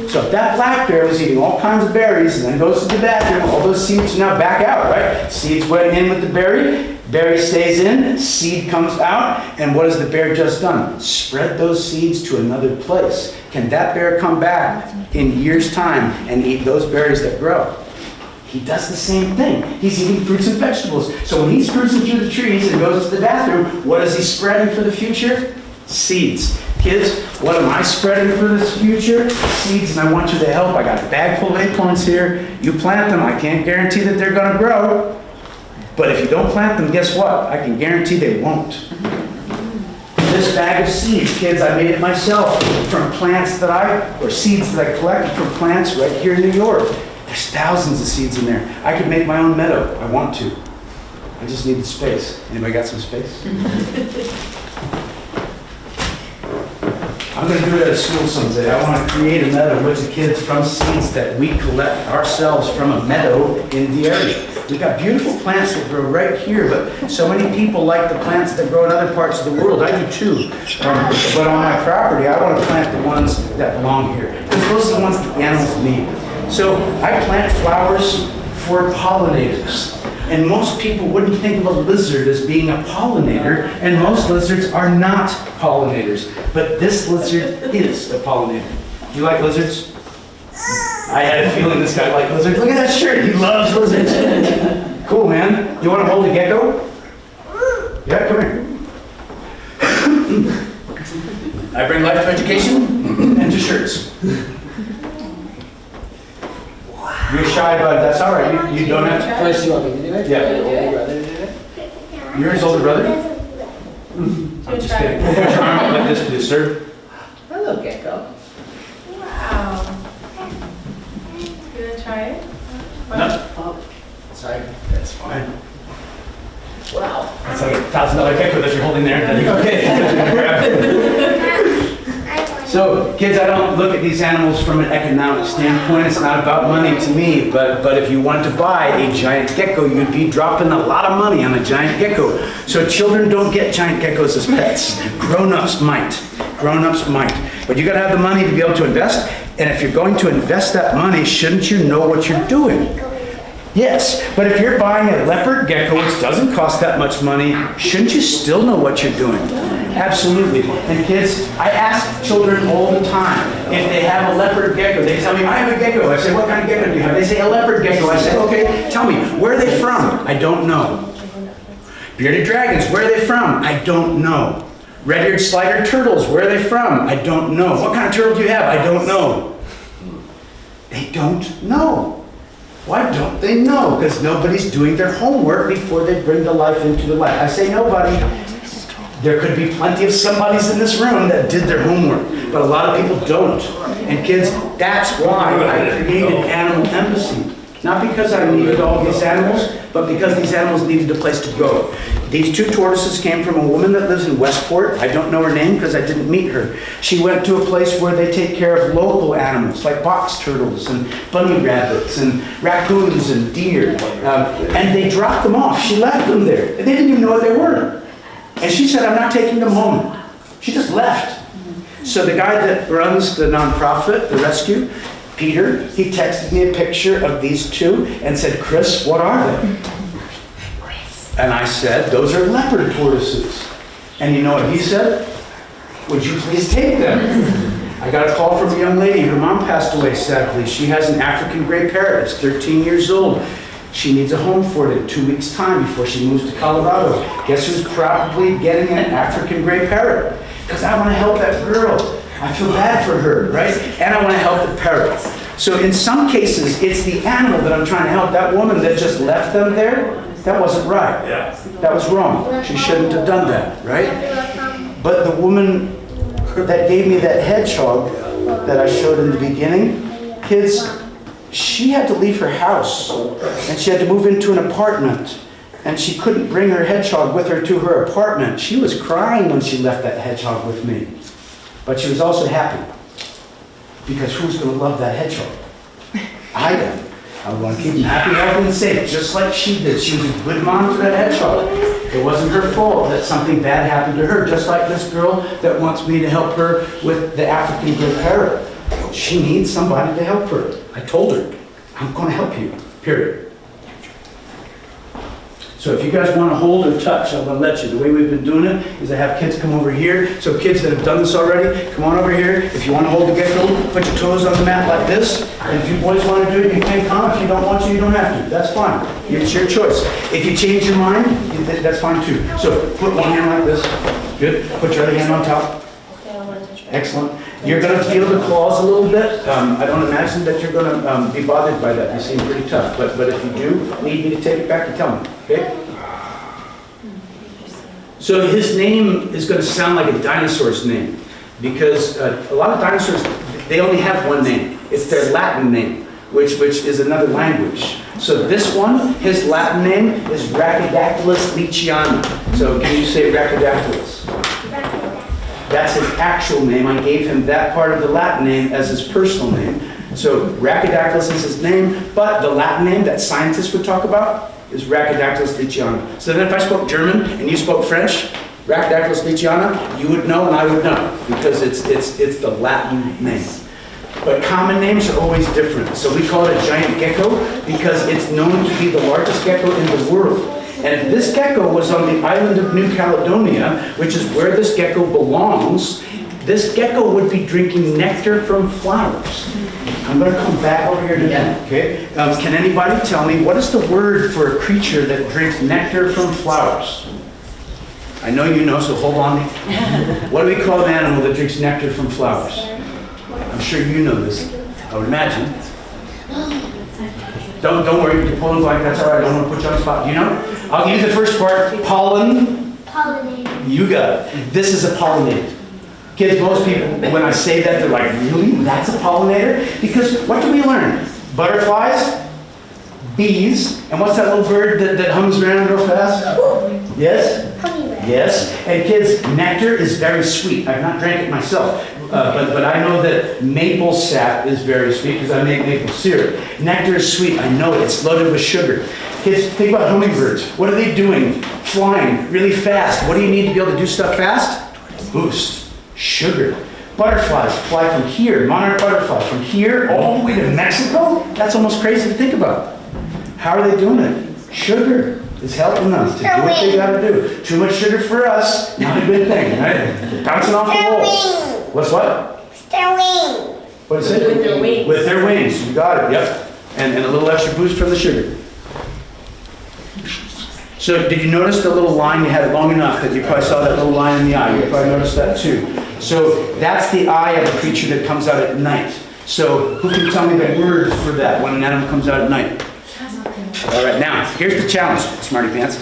So if that black bear was eating all kinds of berries and then goes to the bathroom, all those seeds now back out, right? Seeds went in with the berry, berry stays in, seed comes out, and what has the bear just done? Spread those seeds to another place. Can that bear come back in years' time and eat those berries that grow? He does the same thing. He's eating fruits and vegetables. So when he's cruising through the trees and goes to the bathroom, what is he spreading for the future? Seeds. Kids, what am I spreading for this future? Seeds, and I want you to help. I got a bag full of acorns here. You plant them. I can't guarantee that they're going to grow. But if you don't plant them, guess what? I can guarantee they won't. This bag of seeds, kids, I made it myself from plants that or seeds that I collected from plants right here in New York. There's thousands of seeds in there. I could make my own meadow. I want to. I just need the space. Anybody got some space? I'm going to do it at a school someday. I want to create a meadow with the kids from seeds that we collect ourselves from a meadow in the area. We've got beautiful plants that grow right here, but so many people like the plants that grow in other parts of the world. I do too. But on my property, I want to plant the ones that belong here. Because those are the ones that the animals need. So I plant flowers for pollinators. And most people wouldn't think of a lizard as being a pollinator, and most lizards are not pollinators. But this lizard is a pollinator. Do you like lizards? I had a feeling this guy liked lizards. Look at that shirt, he loves lizards. Cool, man. You want to hold a gecko? Yeah, come here. I bring life to education and to shirts. You're shy, bud. That's all right. You don't have to. First, you want me to do it? Yeah. Your older brother did it? You're his older brother? I'm just kidding. Put your arm up like this, please, sir. Hello, gecko. Wow. You gonna try it? No. Oh, sorry. That's fine. Wow. That's like $1,000 gecko that you're holding there. Okay. So, kids, I don't look at these animals from an economic standpoint. It's not about money to me. But if you wanted to buy a giant gecko, you'd be dropping a lot of money on a giant gecko. So children don't get giant geckos as pets. Grown-ups might. Grown-ups might. But you got to have the money to be able to invest. And if you're going to invest that money, shouldn't you know what you're doing? Yes, but if you're buying a leopard gecko, which doesn't cost that much money, shouldn't you still know what you're doing? Absolutely. And kids, I ask children all the time if they have a leopard gecko. They tell me, I have a gecko. I say, what kind of gecko do you have? They say, a leopard gecko. I say, okay, tell me, where are they from? I don't know. Bearded dragons, where are they from? I don't know. Red-eared slider turtles, where are they from? I don't know. What kind of turtle do you have? I don't know. They don't know. Why don't they know? Because nobody's doing their homework before they bring the life into the life. I say nobody. There could be plenty of somebodies in this room that did their homework, but a lot of people don't. And kids, that's why I created Animal Embassy. Not because I needed all these animals, but because these animals needed a place to go. These two tortoises came from a woman that lives in Westport. I don't know her name because I didn't meet her. She went to a place where they take care of local animals like box turtles and bunny rabbits and raccoons and deer. And they dropped them off. She left them there. They didn't even know what they were. And she said, I'm not taking them home. She just left. So the guy that runs the nonprofit, the rescue, Peter, he texted me a picture of these two and said, Chris, what are they? And I said, those are leopard tortoises. And you know what he said? Would you please take them? I got a call from a young lady. Her mom passed away, sadly. She has an African gray parrot. It's 13 years old. She needs a home for it in 2 weeks' time before she moves to Colorado. Guess who's probably getting an African gray parrot? Because I want to help that girl. I feel bad for her, right? And I want to help the parrot. So in some cases, it's the animal that I'm trying to help. That woman that just left them there, that wasn't right. That was wrong. She shouldn't have done that, right? But the woman that gave me that hedgehog that I showed in the beginning, kids, she had to leave her house and she had to move into an apartment and she couldn't bring her hedgehog with her to her apartment. She was crying when she left that hedgehog with me. But she was also happy because who's going to love that hedgehog? I am. I want to keep him happy, healthy, and safe, just like she did. She was a good mom to that hedgehog. It wasn't her fault that something bad happened to her, just like this girl that wants me to help her with the African grey parrot. She needs somebody to help her. I told her, I'm going to help you, period. So if you guys want to hold or touch, I'm going to let you. The way we've been doing it is I have kids come over here. So kids that have done this already, come on over here. If you want to hold the gecko, put your toes on the mat like this. And if you boys want to do it, you can come. If you don't want to, you don't have to. That's fine. It's your choice. If you change your mind, that's fine too. So put one hand like this. Good. Put your other hand on top. Excellent. You're going to feel the claws a little bit. I don't imagine that you're going to be bothered by that. You seem pretty tough. But if you do need me to take it back, you tell me. Okay? So his name is going to sound like a dinosaur's name because a lot of dinosaurs, they only have one name. It's their Latin name, which is another language. So this one, his Latin name is Rhacodactylus leachiana. So can you say Rhacodactylus? That's his actual name. I gave him that part of the Latin name as his personal name. So Rhacodactylus is his name, but the Latin name that scientists would talk about is Rhacodactylus leachiana. So then if I spoke German and you spoke French, Rhacodactylus leachiana, you would know and I would know because it's the Latin name. But common names are always different. So we call it a giant gecko because it's known to be the largest gecko in the world. And if this gecko was on the island of New Caledonia, which is where this gecko belongs, this gecko would be drinking nectar from flowers. I'm going to come back over here to that, okay? Can anybody tell me, what is the word for a creature that drinks nectar from flowers? I know you know, so hold on. What do we call an animal that drinks nectar from flowers? I'm sure you know this, I would imagine. Don't worry, you can pull in blank, that's all right, I don't want to put you on the spot. You know? I'll give you the first part, pollen. Pollinator. You got it. This is a pollinator. Kids, most people, when I say that, they're like, really? That's a pollinator? Because what do we learn? Butterflies, bees, and what's that little bird that hums around real fast? Yes? Hummingbird. Yes. And kids, nectar is very sweet. I've not drank it myself, but I know that maple sap is very sweet because I make maple syrup. Nectar is sweet. I know it. It's loaded with sugar. Kids, think about hummingbirds. What are they doing? Flying really fast. What do you need to be able to do stuff fast? Boost. Sugar. Butterflies fly from here, monarch butterflies, from here all the way to Mexico? That's almost crazy to think about. How are they doing it? Sugar is helping them to do what they got to do. Too much sugar for us, not a good thing, right? Bouncing off the walls. What's what? Their wings. What is it? With their wings. With their wings, you got it, yep. And a little extra boost from the sugar. So did you notice the little line? You had it long enough that you probably saw that little line in the eye. You probably noticed that too. So that's the eye of a creature that comes out at night. So who can tell me the word for that when an animal comes out at night? All right, now here's the challenge, smarty pants.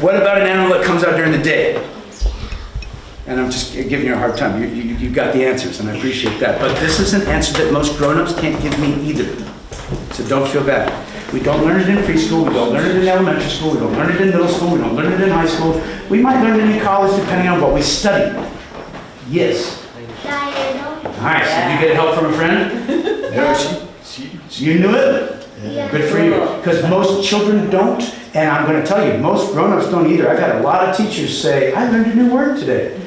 What about an animal that comes out during the day? And I'm just giving you a hard time. You got the answers, and I appreciate that. But this is an answer that most grown-ups can't give me either. So don't feel bad. We don't learn it in preschool, we don't learn it in elementary school, we don't learn it in middle school, we don't learn it in high school. We might learn it in college depending on what we study. Yes. Diurnal. Nice. Did you get help from a friend? No, You knew it? Yeah. Good for you. Because most children don't, and I'm going to tell you, most grown-ups don't either. I've had a lot of teachers say, I learned a new word today.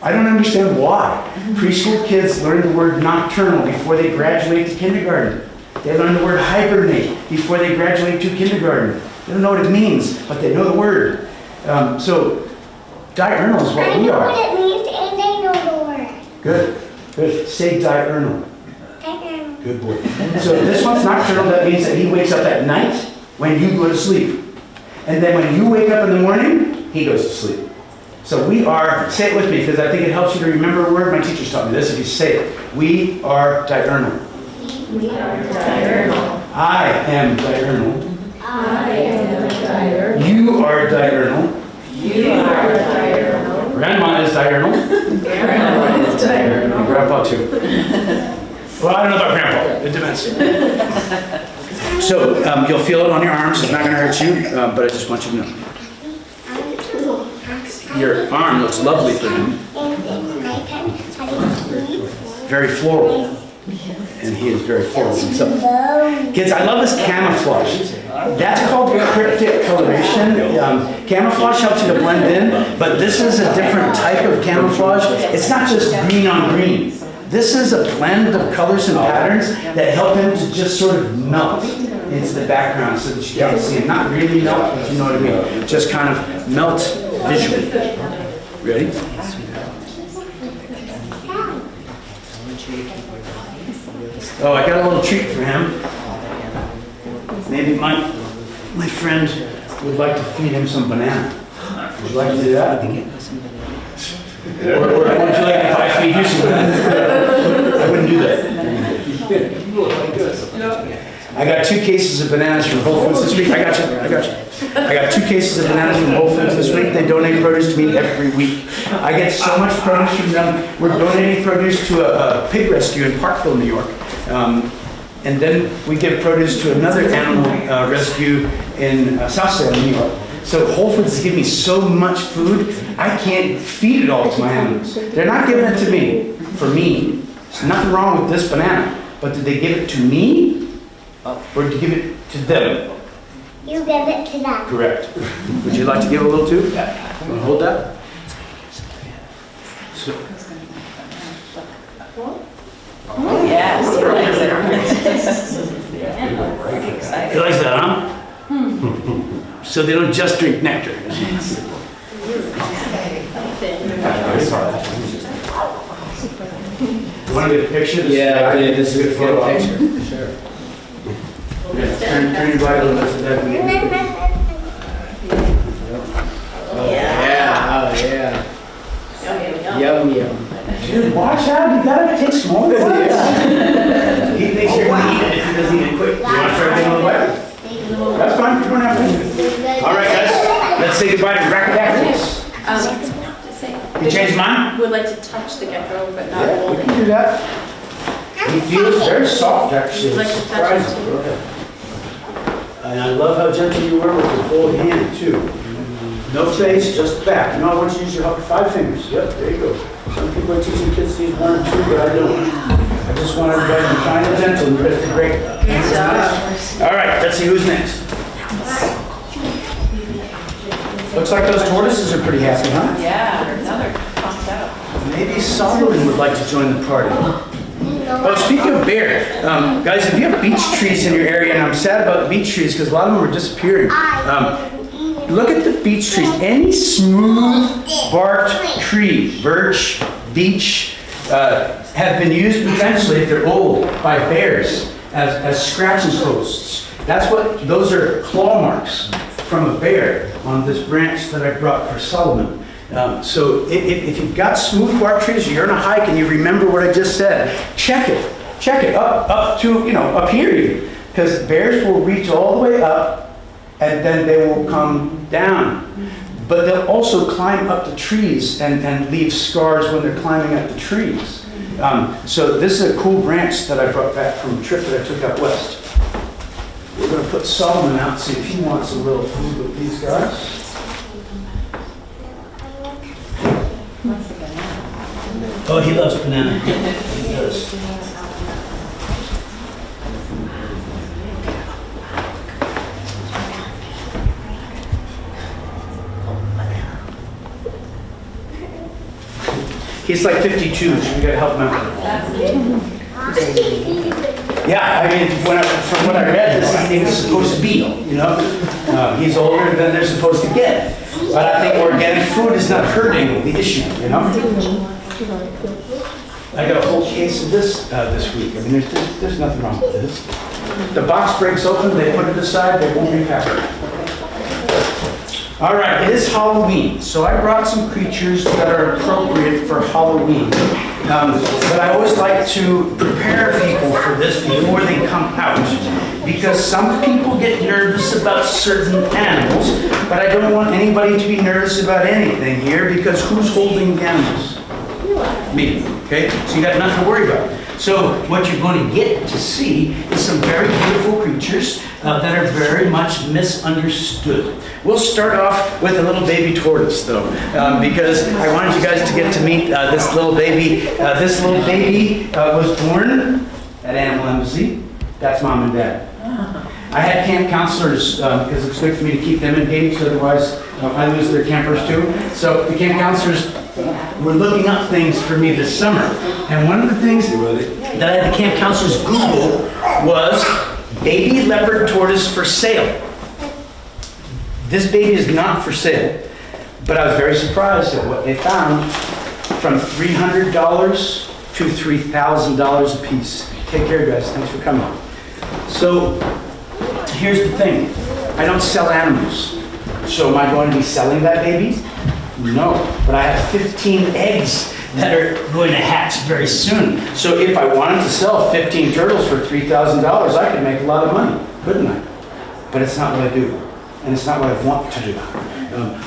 I don't understand why. Preschool kids learn the word nocturnal before they graduate to kindergarten. They learn the word hibernate before they graduate to kindergarten. They don't know what it means, but they know the word. So diurnal is what I we know are. what it means and I know the word. Good. Good. Say diurnal. Diurnal. Good boy. So this one's nocturnal. That means that he wakes up at night when you go to sleep. And then when you wake up in the morning, he goes to sleep. So we are, say it with me because I think it helps you to remember a word. My teachers taught me this. If you say it, we are diurnal. We are diurnal. I am diurnal. I am diurnal. You are diurnal. You are diurnal. Grandma is diurnal. And Grandpa too. Well, I don't know about Grandpa. It depends. So you'll feel it on your arms. It's not going to hurt you, but I just want you to know. Your arm looks lovely for him. Very floral. And he is very floral himself. Kids, I love this camouflage. That's called cryptic coloration. Camouflage helps you to blend in, but this is a different type of camouflage. It's not just green on green. This is a blend of colors and patterns that help him to just sort of melt into the background so that you can't see him. Not really melt, but you know what I mean. Just kind of melt visually. Ready? Oh, I got a little treat for him. Maybe my friend would like to feed him some banana. Would you like to do that? Or would you like if I feed you some banana? I wouldn't do that. I got 2 cases of bananas from Whole Foods this week. I got you. I got 2 cases of bananas from Whole Foods this week. They donate produce to me every week. I get so much produce from them. We're donating produce to a pig rescue in Parkville, New York. And then we give produce to another animal rescue in South Salem, New York. So Whole Foods is giving me so much food, I can't feed it all to my animals. They're not giving it to me for me. There's nothing wrong with this banana. But did they give it to me? Or did you give it to them? You give it to them. Correct. Would you like to give a little too? Yeah. Want to hold that? So, Oh, yes, he likes it. you like that, huh? So they don't just drink nectar. You want to get a picture? Yeah, this is a good picture. Sure. Turn your Bible and listen to that. Oh, yeah. Oh, yeah. Yum, yum. Dude, watch out, you gotta take small bites. He thinks you're gonna eat it if he doesn't eat it quick. You wanna try taking a little bite? That's fine, you don't have to. All right, guys, let's say goodbye to Brachydactyls. You changed your mind? Would like to touch the gecko, but not Yeah, hold we it. can do that. He feels very soft, actually. Would like to It's touch it surprising. And I love how gentle you were with your whole hand, too. No face, just back. No, I want you to use your 5 fingers. Yep, there you go. Some people are teaching kids to use 1 or 2, but I don't. I just want everybody to be kind and gentle, and you guys did great. All right, let's see who's next. Looks like those tortoises are pretty happy, huh? Yeah, now they're pumped out. Maybe Solomon would like to join the party. Oh, speaking of bear, guys, if you have beech trees in your area, and I'm sad about beech trees because a lot of them are disappearing. Look at the beech trees. Any smooth barked tree, birch, beech, have been used potentially, if they're old, by bears as scratching posts. That's what, those are claw marks from a bear on this branch that I brought for Solomon. So if you've got smooth bark trees, or you're on a hike and you remember what I just said, check it. Check it up to, up here even. Because bears will reach all the way up and then they will come down. But they'll also climb up the trees and leave scars when they're climbing up the trees. So this is a cool branch that I brought back from a trip that I took out west. We're going to put Solomon out and see if he wants a little food with these guys. Oh, he loves banana. He does. He's like 52, so we gotta help him out. Yeah, I mean, from what I read, this is he's supposed to be, he's older than they're supposed to get. But I think organic food is not hurting the issue, I got a whole case of this this week. I mean, there's nothing wrong with this. The box breaks open, they put it aside, they won't be peppered. All right, it is Halloween, so I brought some creatures that are appropriate for Halloween. But I always like to prepare people for this before they come out, because some people get nervous about certain animals, but I don't want anybody to be nervous about anything here, because who's holding the animals? Me, okay? So you got nothing to worry about. So what you're going to get to see is some very beautiful creatures that are very much misunderstood. We'll start off with a little baby tortoise, though, because I wanted you guys to get to meet this little baby. This little baby was born at Animal Embassy. That's Mom and Dad. I had camp counselors, because it's good for me to keep them engaged, otherwise I lose their campers too. So the camp counselors were looking up things for me this summer. And one of the things that I had the camp counselors Google was baby leopard tortoise for sale. This baby is not for sale, but I was very surprised at what they found, from $300 to $3,000 a piece. Take care, guys. Thanks for coming. So here's the thing. I don't sell animals. So am I going to be selling that baby? No, but I have 15 eggs that are going to hatch very soon. So if I wanted to sell 15 turtles for $3,000, I could make a lot of money, couldn't I? But it's not what I do, and it's not what I want to do.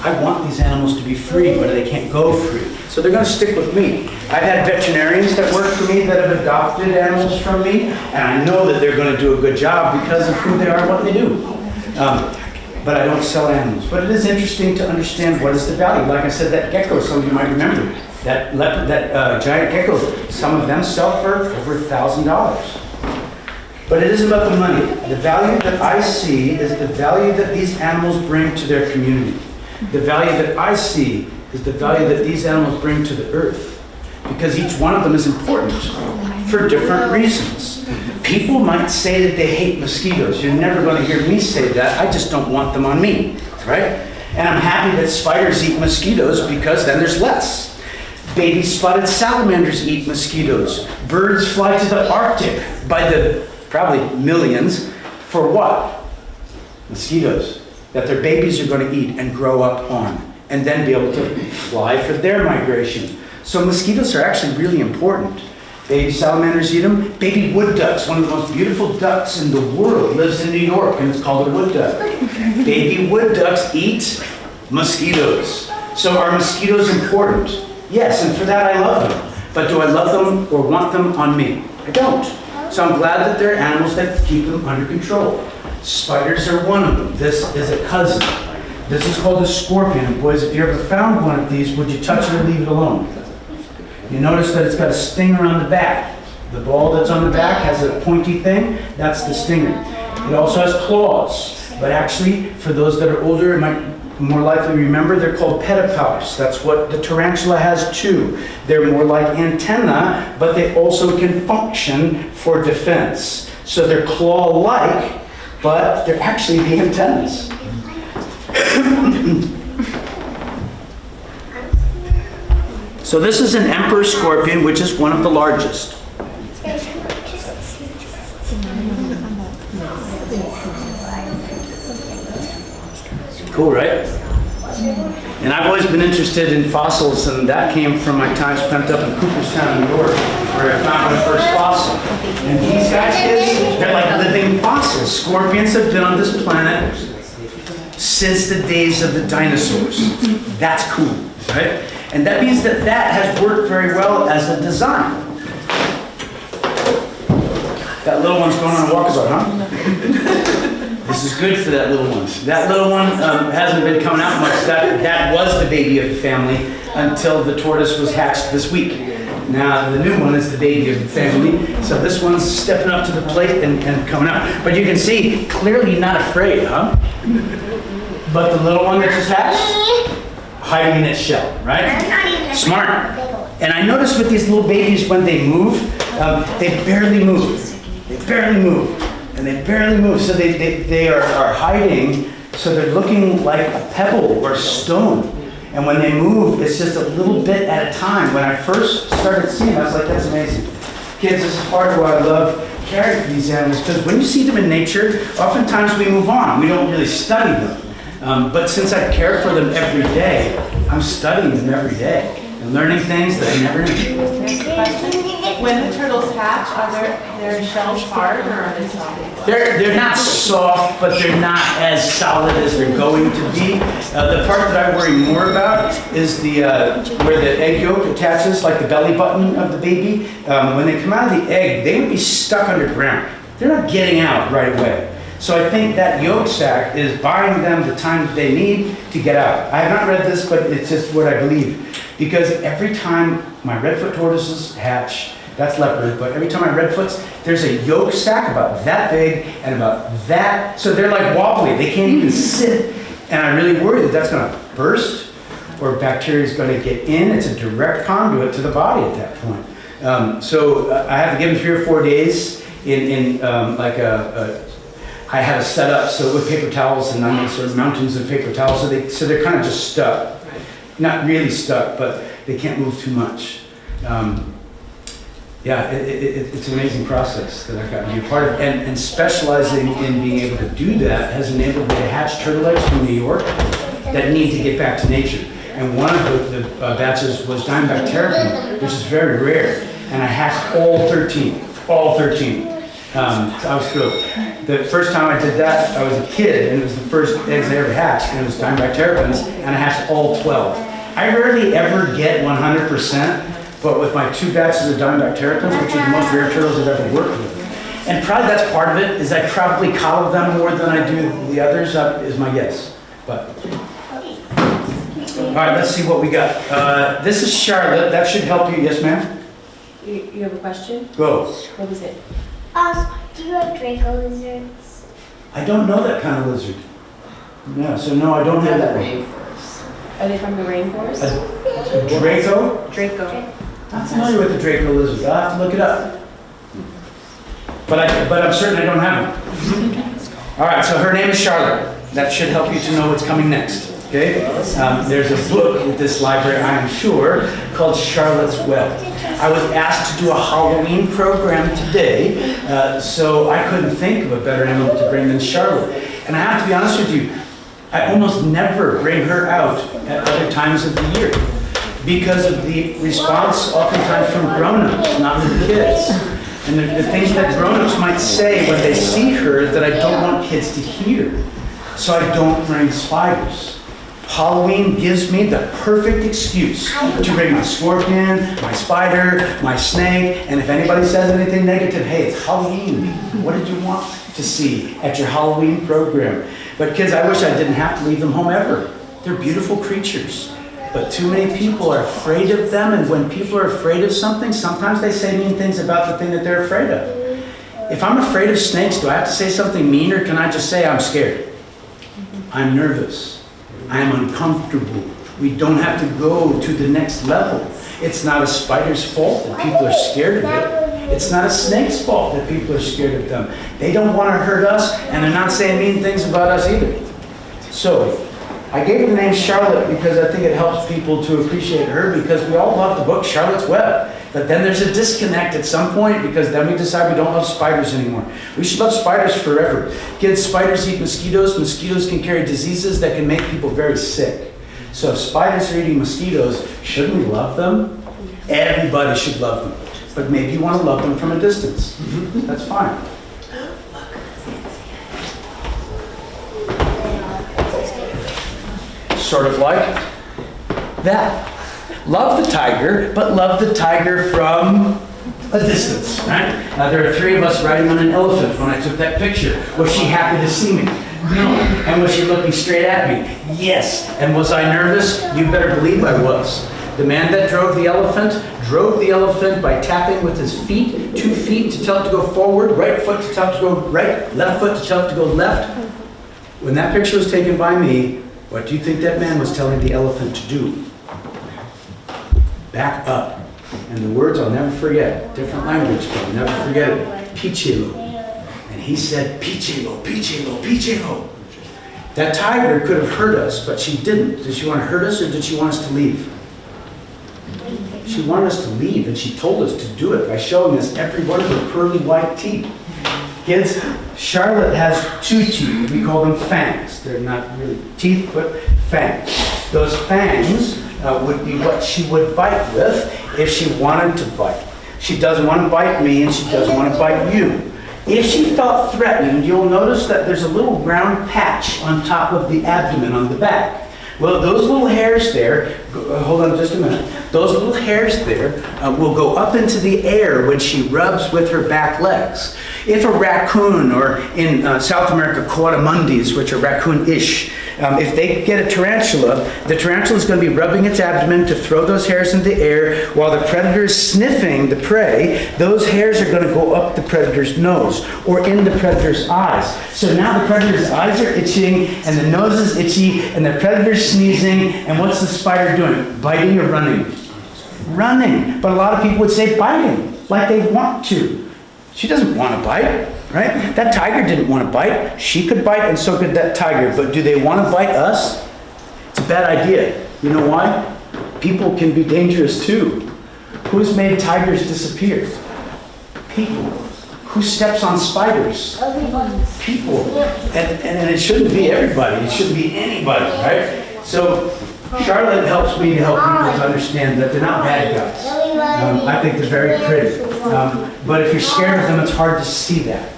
I want these animals to be free, but they can't go free. So they're going to stick with me. I've had veterinarians that work for me that have adopted animals from me, and I know that they're going to do a good job because of who they are and what they do. But I don't sell animals. But it is interesting to understand what is the value. Like I said, that gecko, some of you might remember, that leopard, that giant gecko, some of them sell for over $1,000. But it isn't about the money. The value that I see is the value that these animals bring to their community. The value that I see is the value that these animals bring to the earth. Because each one of them is important for different reasons. People might say that they hate mosquitoes. You're never going to hear me say that. I just don't want them on me, right? And I'm happy that spiders eat mosquitoes because then there's less. Baby spotted salamanders eat mosquitoes. Birds fly to the Arctic by the probably millions for what? Mosquitoes that their babies are going to eat and grow up on and then be able to fly for their migration. So mosquitoes are actually really important. Baby salamanders eat them. Baby wood ducks, one of the most beautiful ducks in the world, lives in New York, and it's called a wood duck. Baby wood ducks eat mosquitoes. So are mosquitoes important? Yes, and for that I love them. But do I love them or want them on me? I don't. So I'm glad that there are animals that keep them under control. Spiders are one of them. This is a cousin. This is called a scorpion. And boys, if you ever found one of these, would you touch it or leave it alone? You notice that it's got a stinger on the back. The ball that's on the back has a pointy thing. That's the stinger. It also has claws. But actually, for those that are older, it might more likely remember, they're called pedipalps. That's what the tarantula has too. They're more like antennae, but they also can function for defense. So they're claw-like, but they're actually the antennas. So this is an emperor scorpion, which is one of the largest. Cool, right? And I've always been interested in fossils, and that came from my time spent up in Cooperstown, New York, where I found my first fossil. And these guys, they're like living fossils. Scorpions have been on this planet since the days of the dinosaurs. That's cool, right? And that means that that has worked very well as a design. That little one's going on a walkabout, huh? This is good for that little one. That little one hasn't been coming out much. That was the baby of the family until the tortoise was hatched this week. Now the new one is the baby of the family. So this one's stepping up to the plate and coming out. But you can see, clearly not afraid, huh? But the little one that just hatched, hiding in its shell, right? Smart. And I noticed with these little babies, when they move, they barely move. They barely move. And they barely move. So they are hiding, so they're looking like a pebble or a stone. And when they move, it's just a little bit at a time. When I first started seeing them, I was like, that's amazing. Kids, this is part of why I love caring for these animals, because when you see them in nature, oftentimes we move on. We don't really study them. But since I care for them every day, I'm studying them every day and learning things that I never knew. Next question. When the turtles hatch, are their shells hard or are they soft? They're not soft, but they're not as solid as they're going to be. The part that I worry more about is the where the egg yolk attaches, like the belly button of the baby. When they come out of the egg, they would be stuck underground. They're not getting out right away. So I think that yolk sac is buying them the time that they need to get out. I have not read this, but it's just what I believe. Because every time my redfoot tortoises hatch, that's leopard, but every time I redfoots, there's a yolk sac about that big and about that. So they're like wobbly, they can't even sit. And I really worry that that's gonna burst or bacteria is gonna get in. It's a direct conduit to the body at that point. So I have to give them 3 or 4 days I have a setup so with paper towels and onions or mountains of paper towels, so they're kind of just stuck. Not really stuck, but they can't move too much. Yeah, it's an amazing process that I've gotten to be a part of. And specializing in being able to do that has enabled me to hatch turtle eggs from New York that need to get back to nature. And one of the batches was diamondback terrapin, which is very rare. And I hatched all 13. So I was thrilled. The first time I did that, I was a kid, and it was the first eggs I ever hatched, and it was diamondback terrapins, and I hatched all 12. I rarely ever get 100%, but with my 2 batches of diamondback terrapins, which are the most rare turtles I've ever worked with. And probably that's part of it, is I probably coddle them more than I do the others, is my guess. But all right, let's see what we got. This is Charlotte. That should help you. Yes, ma'am? You have a question? Go. What was it? Do you have Draco lizards? I don't know that kind of lizard. Yeah, so no, I don't have that one. Are they from the rainforest? A Draco? Draco. I'm familiar with the Draco lizard. I'll have to look it up. But I'm certain I don't have them. All right, so her name is Charlotte. That should help you to know what's coming next. Okay? There's a book at this library, I am sure, called Charlotte's Web. I was asked to do a Halloween program today, so I couldn't think of a better animal to bring than Charlotte. And I have to be honest with you, I almost never bring her out at other times of the year because of the response oftentimes from grown-ups, not from kids. And the things that grown-ups might say when they see her that I don't want kids to hear. So I don't bring spiders. Halloween gives me the perfect excuse to bring my scorpion, my spider, my snake, and if anybody says anything negative, hey, it's Halloween. What did you want to see at your Halloween program? But kids, I wish I didn't have to leave them home ever. They're beautiful creatures. But too many people are afraid of them, and when people are afraid of something, sometimes they say mean things about the thing that they're afraid of. If I'm afraid of snakes, do I have to say something mean, or can I just say I'm scared? I'm nervous. I'm uncomfortable. We don't have to go to the next level. It's not a spider's fault that people are scared of it. It's not a snake's fault that people are scared of them. They don't want to hurt us, and they're not saying mean things about us either. So, I gave her the name Charlotte because I think it helps people to appreciate her, because we all love the book Charlotte's Web. But then there's a disconnect at some point, because then we decide we don't love spiders anymore. We should love spiders forever. Kids, spiders eat mosquitoes. Mosquitoes can carry diseases that can make people very sick. So if spiders are eating mosquitoes, shouldn't we love them? Everybody should love them. But maybe you want to love them from a distance. That's fine. Sort of like that. Love the tiger, but love the tiger from a distance, right? There are 3 of us riding on an elephant when I took that picture. Was she happy to see me? No. And was she looking straight at me? Yes. And was I nervous? You better believe I was. The man that drove the elephant by tapping with his feet, 2 feet to tell it to go forward, right foot to tell it to go right, left foot to tell it to go left. When that picture was taken by me, what do you think that man was telling the elephant to do? Back up. And the words I'll never forget, different language, but I'll never forget it. Pichelo. And he said, Pichelo, Pichelo, Pichelo. That tiger could have hurt us, but she didn't. Did she want to hurt us, or did she want us to leave? She wanted us to leave, and she told us to do it by showing us every one of her pearly white teeth. Kids, Charlotte has 2 teeth. We call them fangs. They're not really teeth, but fangs. Those fangs would be what she would bite with if she wanted to bite. She doesn't want to bite me, and she doesn't want to bite you. If she felt threatened, you'll notice that there's a little brown patch on top of the abdomen on the back. Well, those little hairs there, hold on just a minute, those little hairs there will go up into the air when she rubs with her back legs. If a raccoon, or in South America, coatimundis, which are raccoon-ish, if they get a tarantula, the tarantula is going to be rubbing its abdomen to throw those hairs in the air while the predator is sniffing the prey. Those hairs are going to go up the predator's nose or in the predator's eyes. So now the predator's eyes are itching and the nose is itchy and the predator's sneezing, and what's the spider doing? Biting or running? Running. But a lot of people would say biting, like they want to. She doesn't want to bite, right? That tiger didn't want to bite. She could bite, and so could that tiger. But do they want to bite us? It's a bad idea. You know why? People can be dangerous too. Who's made tigers disappear? People. Who steps on spiders? People. And it shouldn't be everybody. It shouldn't be anybody, right? So Charlotte helps me to help people to understand that they're not bad guys. I think they're very pretty. But if you're scared of them, it's hard to see that.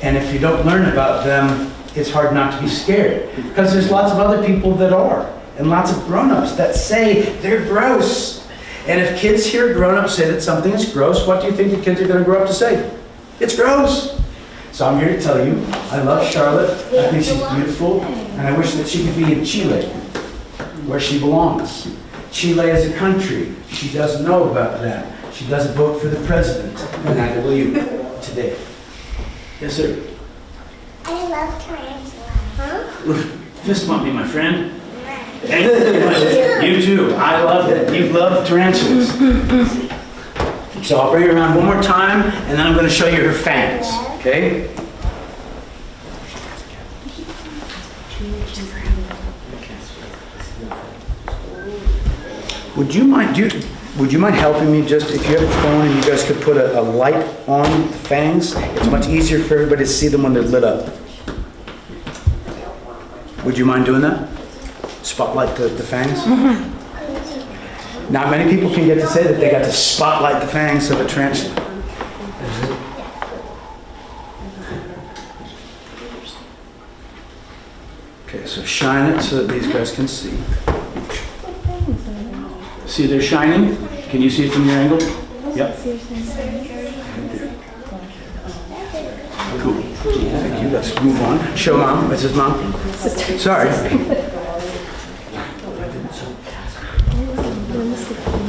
And if you don't learn about them, it's hard not to be scared. Because there's lots of other people that are. And lots of grown-ups that say they're gross. And if kids hear grown-ups say that something is gross, what do you think the kids are going to grow up to say? It's gross. So I'm here to tell you, I love Charlotte. I think she's beautiful. And I wish that she could be in Chile, where she belongs. Chile is a country. She doesn't know about that. She doesn't vote for the president. And neither will you today. Yes, sir. I love tarantulas. Fist bump me, my friend. You too. I love it. You love tarantulas. So I'll bring her around one more time, and then I'm going to show you her fangs. Okay? Would you mind helping me just, if you have a phone and you guys could put a light on the fangs? It's much easier for everybody to see them when they're lit up. Would you mind doing that? Spotlight the fangs? Mm-hmm. Not many people can get to say that they got to spotlight the fangs of a tarantula. Okay, so shine it so that these guys can see. See, they're shining? Can you see it from your angle? Yep. Cool. Thank you. Let's move on. Show mom. This is mom. Sorry.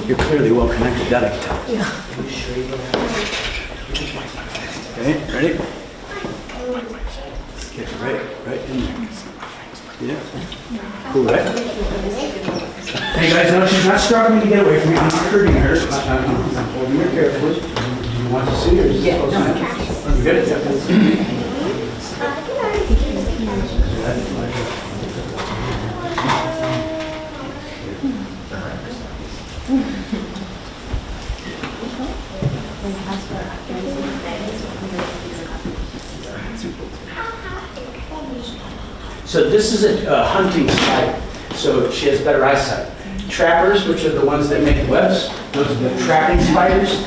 You're clearly well connected, that I can tell. Okay, ready? Get right in there. Yeah. Cool, right? Hey guys, no, she's not struggling to get away from me. I'm not hurting her. I'm holding her carefully. Do you want to see her? Yeah. You good? So this is a hunting spider. So she has better eyesight. Trappers, which are the ones that make webs, those are the trapping spiders.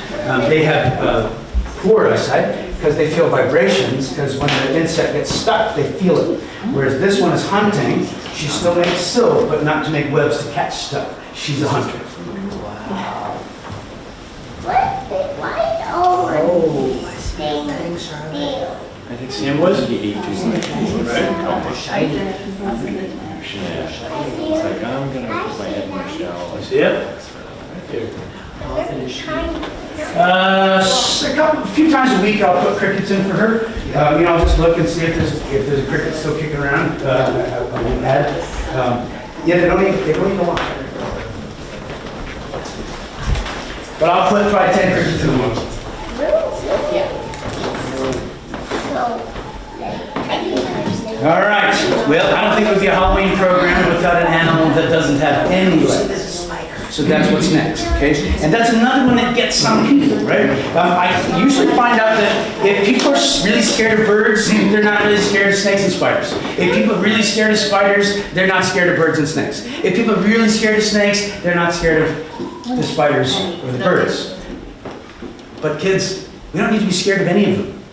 They have poor eyesight because they feel vibrations, because when the insect gets stuck, they feel it. Whereas this one is hunting. She still makes silk, but not to make webs to catch stuff. She's a hunter. Wow. What's the white orange thing? I think Sam was. Right? It's like, I'm going to put my head in the shell. See it? A few times a week I'll put crickets in for her. I'll just look and see if there's a cricket still kicking around. I won't add. They don't eat a lot. But I'll put probably 10 crickets in a month. All right. Well, I don't think it would be a Halloween program without an animal that doesn't have any legs. So that's what's next, okay? And that's another one that gets some people, right? I usually find out that if people are really scared of birds, they're not really scared of snakes and spiders. If people are really scared of spiders, they're not scared of birds and snakes. If people are really scared of snakes, they're not scared of the spiders or the birds. But kids, we don't need to be scared of any of them,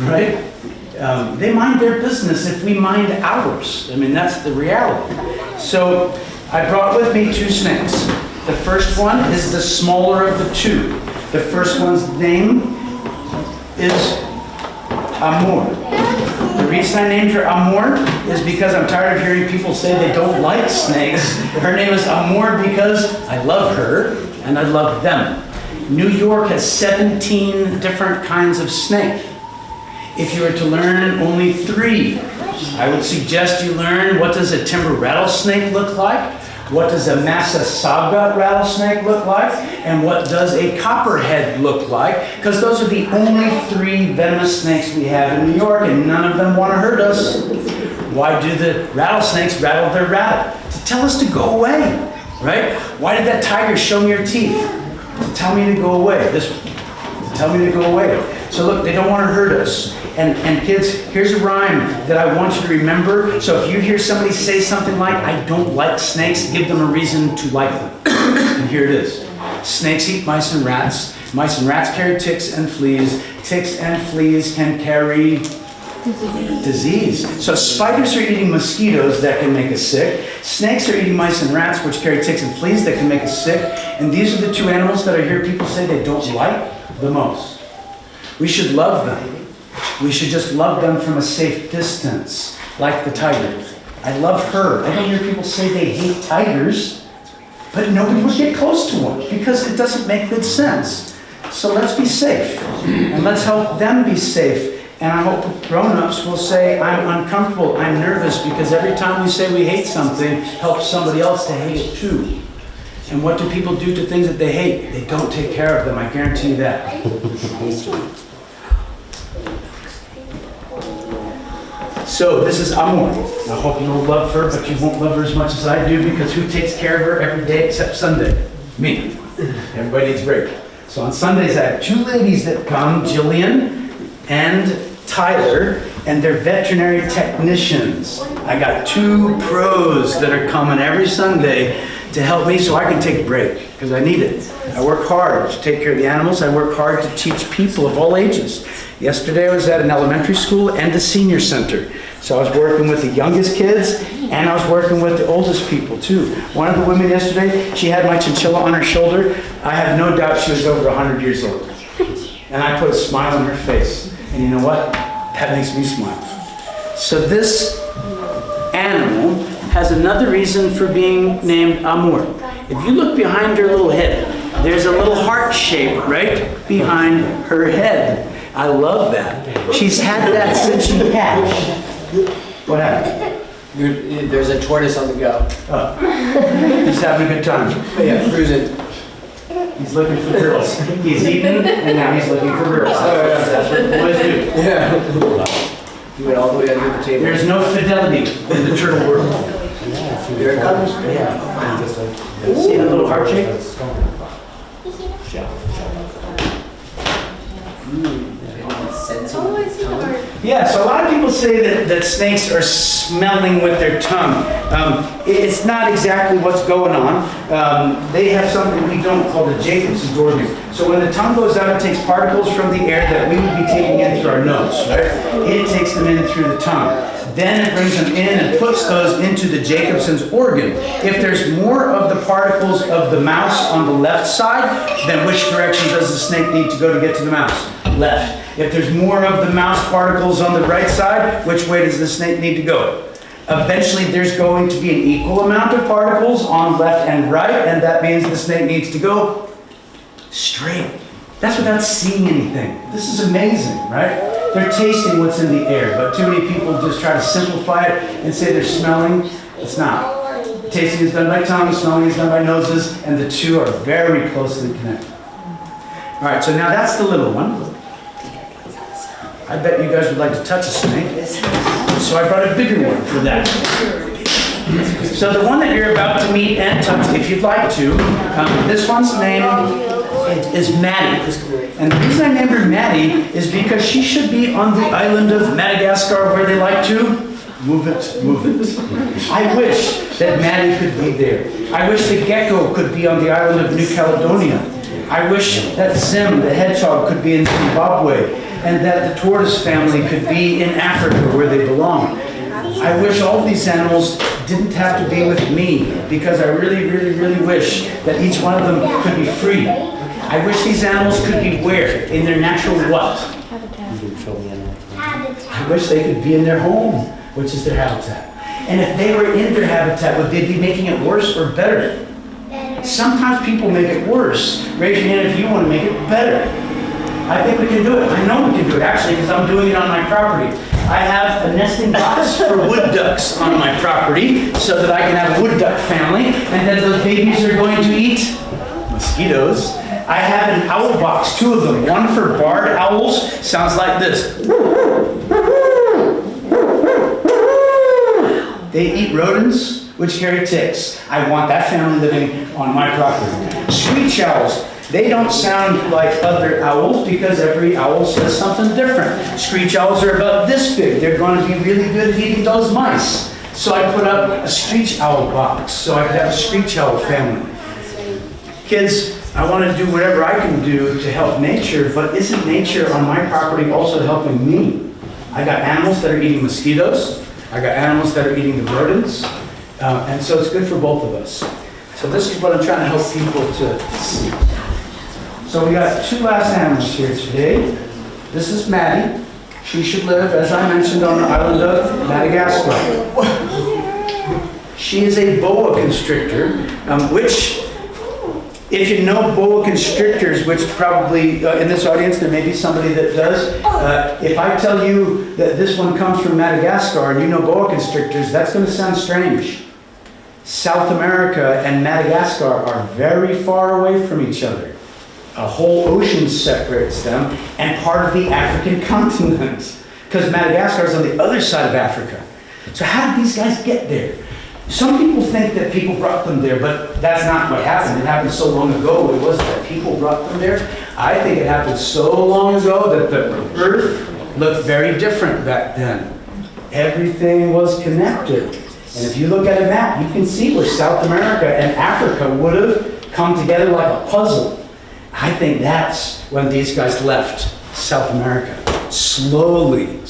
right? They mind their business if we mind ours. I mean, that's the reality. So I brought with me 2 snakes. The first one is the smaller of the 2. The first one's name is Amor. The reason I named her Amor is because I'm tired of hearing people say they don't like snakes. Her name is Amor because I love her and I love them. New York has 17 different kinds of snake. If you were to learn only 3, I would suggest you learn what does a timber rattlesnake look like, what does a Massasauga rattlesnake look like, and what does a copperhead look like, because those are the only 3 venomous snakes we have in New York, and none of them want to hurt us. Why do the rattlesnakes rattle their rattle? To tell us to go away, right? Why did that tiger show me her teeth? To tell me to go away. This one. To tell me to go away. So look, they don't want to hurt us. And kids, here's a rhyme that I want you to remember. So if you hear somebody say something like, I don't like snakes, give them a reason to like them. And here it is. Snakes eat mice and rats. Mice and rats carry ticks and fleas. Ticks and fleas can carry disease. So spiders are eating mosquitoes that can make us sick. Snakes are eating mice and rats, which carry ticks and fleas that can make us sick. And these are the 2 animals that I hear people say they don't like the most. We should love them. We should just love them from a safe distance, like the tiger. I love her. I don't hear people say they hate tigers, but nobody would get close to one because it doesn't make good sense. So let's be safe, and let's help them be safe. And I hope grown-ups will say, I'm uncomfortable, I'm nervous, because every time we say we hate something, helps somebody else to hate it too. And what do people do to things that they hate? They don't take care of them, I guarantee you that. So this is Amor. I hope you will love her, but you won't love her as much as I do, because who takes care of her every day except Sunday? Me. Everybody needs a break. So on Sundays I have 2 ladies that come, Jillian and Tyler, and they're veterinary technicians. I got 2 pros that are coming every Sunday to help me so I can take a break, because I need it. I work hard to take care of the animals. I work hard to teach people of all ages. Yesterday I was at an elementary school and a senior center. So I was working with the youngest kids, and I was working with the oldest people too. One of the women yesterday, she had my chinchilla on her shoulder. I have no doubt she was over 100 years old. And I put a smile on her face. And you know what? That makes me smile. So this animal has another reason for being named Amor. If you look behind her little head, there's a little heart shape right behind her head. I love that. She's had that since she hatched. What happened? There's a tortoise on the go. Oh. He's having a good time. Yeah, cruising. He's looking for girls. He's eaten, and now he's looking for girls. That's what boys do. Yeah. He went all the way under the table. There's no fidelity in the turtle world. There it comes. Yeah. See the little heart shape? Oh, I see the heart. Yeah, so a lot of people say that snakes are smelling with their tongue. It's not exactly what's going on. They have something we don't call the Jacobson's organ. So when the tongue goes out, it takes particles from the air that we would be taking in through our nose, right? It takes them in through the tongue. Then it brings them in and puts those into the Jacobson's organ. If there's more of the particles of the mouse on the left side, then which direction does the snake need to go to get to the mouse? Left. If there's more of the mouse particles on the right side, which way does the snake need to go? Eventually there's going to be an equal amount of particles on left and right, and that means the snake needs to go straight. That's without seeing anything. This is amazing, right? They're tasting what's in the air, but too many people just try to simplify it and say they're smelling. It's not. Tasting is done by tongue, smelling is done by noses, and the 2 are very closely connected. All right, so now that's the little one. I bet you guys would like to touch a snake. So I brought a bigger one for that. So the one that you're about to meet and touch, if you'd like to, this one's name is Maddie. And the reason I named her Maddie is because she should be on the island of Madagascar where they like to move it, move it. I wish that Maddie could be there. I wish the gecko could be on the island of New Caledonia. I wish that Zim, the hedgehog, could be in Zimbabwe, and that the tortoise family could be in Africa where they belong. I wish all of these animals didn't have to be with me, because I really, really, really wish that each one of them could be free. I wish these animals could be where? In their natural what? I wish they could be in their home, which is their habitat. And if they were in their habitat, would they be making it worse or better? Sometimes people make it worse. Raise your hand if you want to make it better. I think we can do it. I know we can do it, actually, because I'm doing it on my property. I have a nesting box for wood ducks on my property so that I can have a wood duck family, and then those babies are going to eat mosquitoes. I have an owl box, 2 of them. One for barred owls, sounds like this. They eat rodents, which carry ticks. I want that family living on my property. Screech owls. They don't sound like other owls because every owl says something different. Screech owls are about this big. They're going to be really good at eating those mice. So I put up a screech owl box so I could have a screech owl family. Kids, I want to do whatever I can do to help nature, but isn't nature on my property also helping me? I got animals that are eating mosquitoes. I got animals that are eating the rodents. And so it's good for both of us. So this is what I'm trying to help people to see. So we got 2 last animals here today. This is Maddie. She should live, as I mentioned, on the island of Madagascar. She is a boa constrictor, which, if you know boa constrictors, which probably in this audience there may be somebody that does, if I tell you that this one comes from Madagascar and you know boa constrictors, that's going to sound strange. South America and Madagascar are very far away from each other. A whole ocean separates them, and part of the African continent, because Madagascar is on the other side of Africa. So how did these guys get there? Some people think that people brought them there, but that's not what happened. It happened so long ago. It wasn't that people brought them there. I think it happened so long ago that the earth looked very different back then. Everything was connected. And if you look at a map, you can see where South America and Africa would have come together like a puzzle. I think that's when these guys left South America. Slowly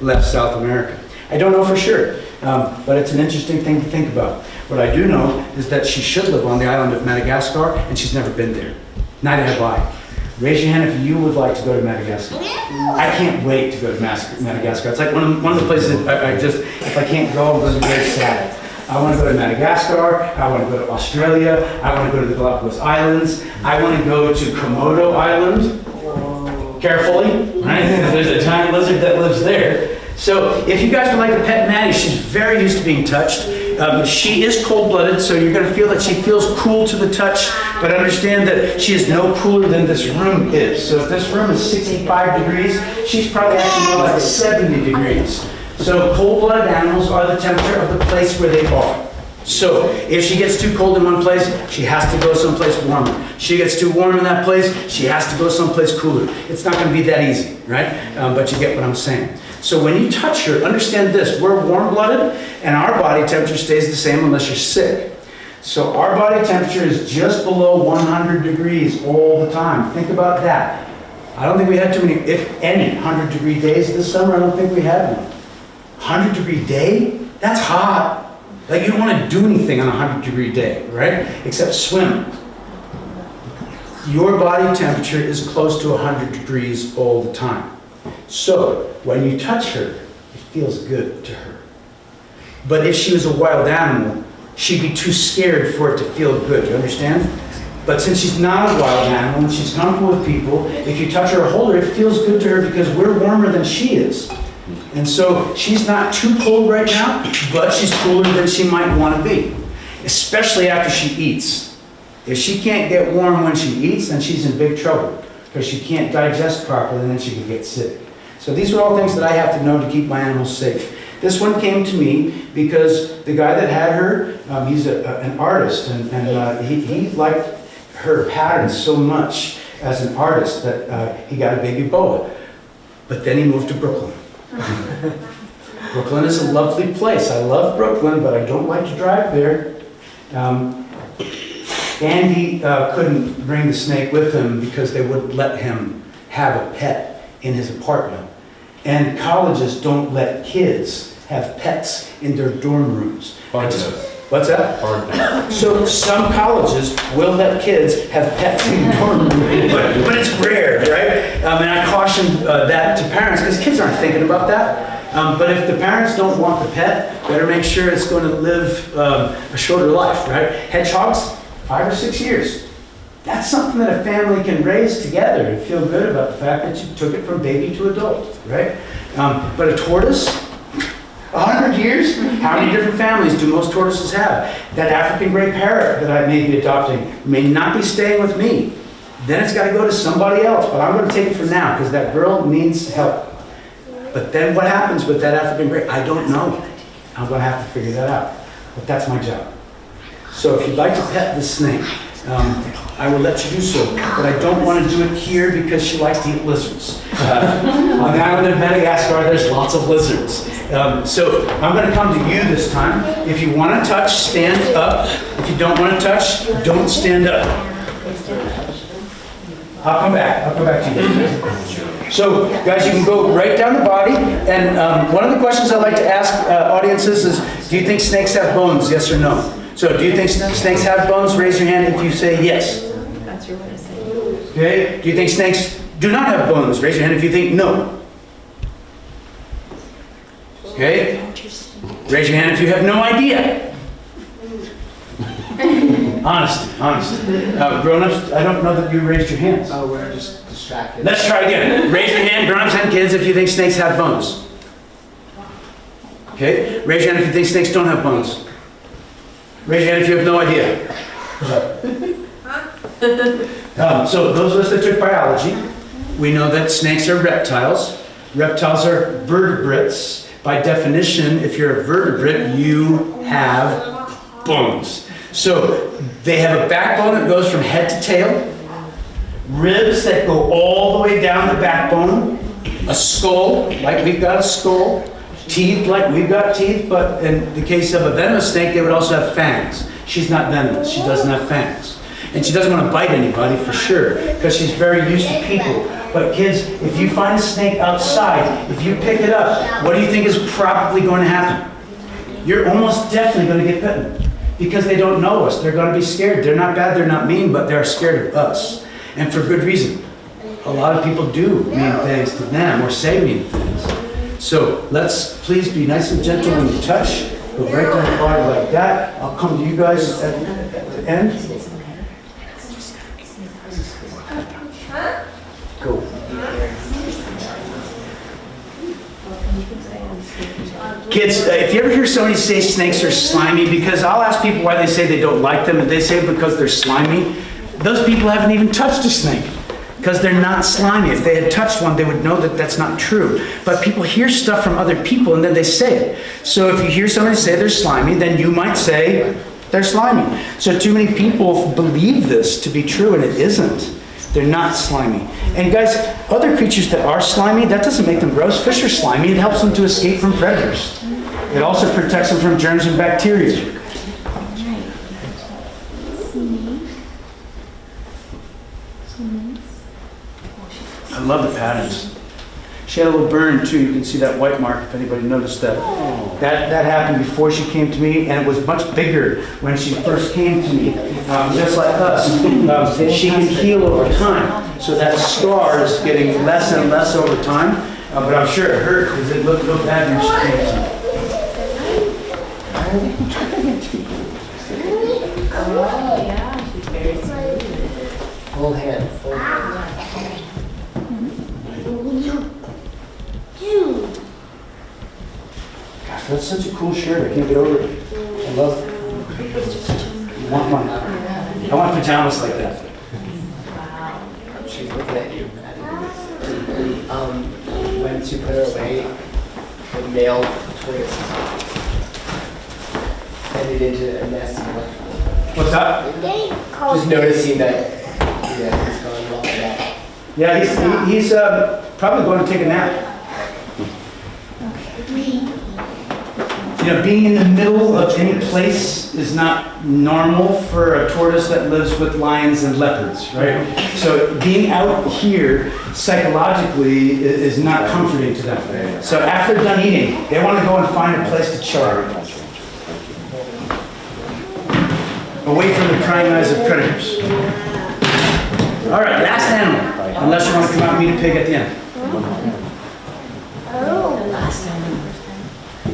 left South America. I don't know for sure, but it's an interesting thing to think about. What I do know is that she should live on the island of Madagascar, and she's never been there. Neither have I. Raise your hand if you would like to go to Madagascar. I can't wait to go to Madagascar. It's like one of the places that I just, if I can't go, I'm going to be very sad. I want to go to Madagascar, I want to go to Australia, I want to go to the Galapagos Islands, I want to go to Komodo Island. Carefully, right? There's a giant lizard that lives there. So if you guys would like to pet Maddie, she's very used to being touched. She is cold-blooded, so you're going to feel that she feels cool to the touch, but understand that she is no cooler than this room is. So if this room is 65 degrees, she's probably actually more like 70 degrees. So cold-blooded animals are the temperature of the place where they are. So if she gets too cold in one place, she has to go someplace warmer. She gets too warm in that place, she has to go someplace cooler. It's not going to be that easy, right? But you get what I'm saying. So when you touch her, understand this, we're warm-blooded, and our body temperature stays the same unless you're sick. So our body temperature is just below 100 degrees all the time. Think about that. I don't think we had too many, if any, 100-degree days this summer. I don't think we had one. 100-degree day? That's hot. Like, you don't want to do anything on a 100-degree day, right? Except swim. Your body temperature is close to 100 degrees all the time. So, when you touch her, it feels good to her. But if she was a wild animal, she'd be too scared for it to feel good, you understand? But since she's not a wild animal and she's comfortable with people, if you touch her or hold her, it feels good to her because we're warmer than she is. And so she's not too cold right now, but she's cooler than she might want to be, especially after she eats. If she can't get warm when she eats, then she's in big trouble because she can't digest properly and then she can get sick. So these are all things that I have to know to keep my animals safe. This one came to me because the guy that had her, he's an artist, and he liked her patterns so much as an artist that he got a baby boa. But then he moved to Brooklyn. Brooklyn is a lovely place. I love Brooklyn, but I don't like to drive there. Andy couldn't bring the snake with him because they wouldn't let him have a pet in his apartment. And colleges don't let kids have pets in their dorm rooms. What's that? So some colleges will let kids have pets in the dorm room, but it's rare, right? And I caution that to parents because kids aren't thinking about that. But if the parents don't want the pet, better make sure it's going to live a shorter life, right? Hedgehogs, 5 or 6 years. That's something that a family can raise together and feel good about the fact that you took it from baby to adult, right? But a tortoise, 100 years? How many different families do most tortoises have? That African gray parrot that I may be adopting may not be staying with me. Then it's got to go to somebody else, but I'm going to take it for now because that girl needs help. But then what happens with that African gray? I don't know. I'm going to have to figure that out. But that's my job. So if you'd like to pet the snake, I will let you do so. But I don't want to do it here because she likes to eat lizards. On the island of Madagascar, there's lots of lizards. So I'm going to come to you this time. If you want to touch, stand up. If you don't want to touch, don't stand up. I'll come back. I'll come back to you. So, guys, you can go right down the body. And one of the questions I like to ask audiences is, do you think snakes have bones, yes or no? So, do you think snakes have bones? Raise your hand if you say yes. That's your way to say it. Okay. Do you think snakes do not have bones? Raise your hand if you think no. Okay. Raise your hand if you have no idea. Honesty. Grown-ups, I don't know that you raised your hands. Oh, we're just distracted. Let's try again. Raise your hand, grown-ups and kids, if you think snakes have bones. Okay. Raise your hand if you think snakes don't have bones. Raise your hand if you have no idea. So those of us that took biology, we know that snakes are reptiles. Reptiles are vertebrates. By definition, if you're a vertebrate, you have bones. So they have a backbone that goes from head to tail, ribs that go all the way down the backbone, a skull, like we've got a skull, teeth like we've got teeth, but in the case of a venomous snake, they would also have fangs. She's not venomous, she doesn't have fangs. And she doesn't want to bite anybody for sure, because she's very used to people. But kids, if you find a snake outside, if you pick it up, what do you think is probably going to happen? You're almost definitely going to get bitten. Because they don't know us. They're going to be scared. They're not bad, they're not mean, but they're scared of us. And for good reason. A lot of people do mean things to them or say mean things. So let's please be nice and gentle when you touch. Go right down the body like that. I'll come to you guys at the end. Go. Kids, if you ever hear somebody say snakes are slimy, because I'll ask people why they say they don't like them, and they say because they're slimy. Those people haven't even touched a snake, because they're not slimy. If they had touched one, they would know that that's not true. But people hear stuff from other people, and then they say it. So if you hear somebody say they're slimy, then you might say they're slimy. So too many people believe this to be true, and it isn't. They're not slimy. And guys, other creatures that are slimy, that doesn't make them gross. Fish are slimy. It helps them to escape from predators. It also protects them from germs and bacteria. I love the patterns. She had a little burn too. You can see that white mark if anybody noticed that. That happened before she came to me, and it was much bigger when she first came to me. Just like us, she can heal over time. So that scar is getting less and less over time. But I'm sure it hurt because it looked bad when she came to me. Oh, yeah, she's very smooth. Full hand, full hand. Gosh, that's such a cool shirt. I can't get over it. I love it. I want one. I want pajamas like that. She's looking at you. When to put her away, the male twist. Ended into a nasty one. What's that? Just noticing that, yeah, he's gone well back. Yeah, he's probably going to take a nap. You know, being in the middle of any place is not normal for a tortoise that lives with lions and leopards, right? So being out here psychologically is not comforting to them. So after they're done eating, they want to go and find a place to chill out, away from the prying eyes of predators. All right, last animal, unless you want to come out and meet a pig at the end.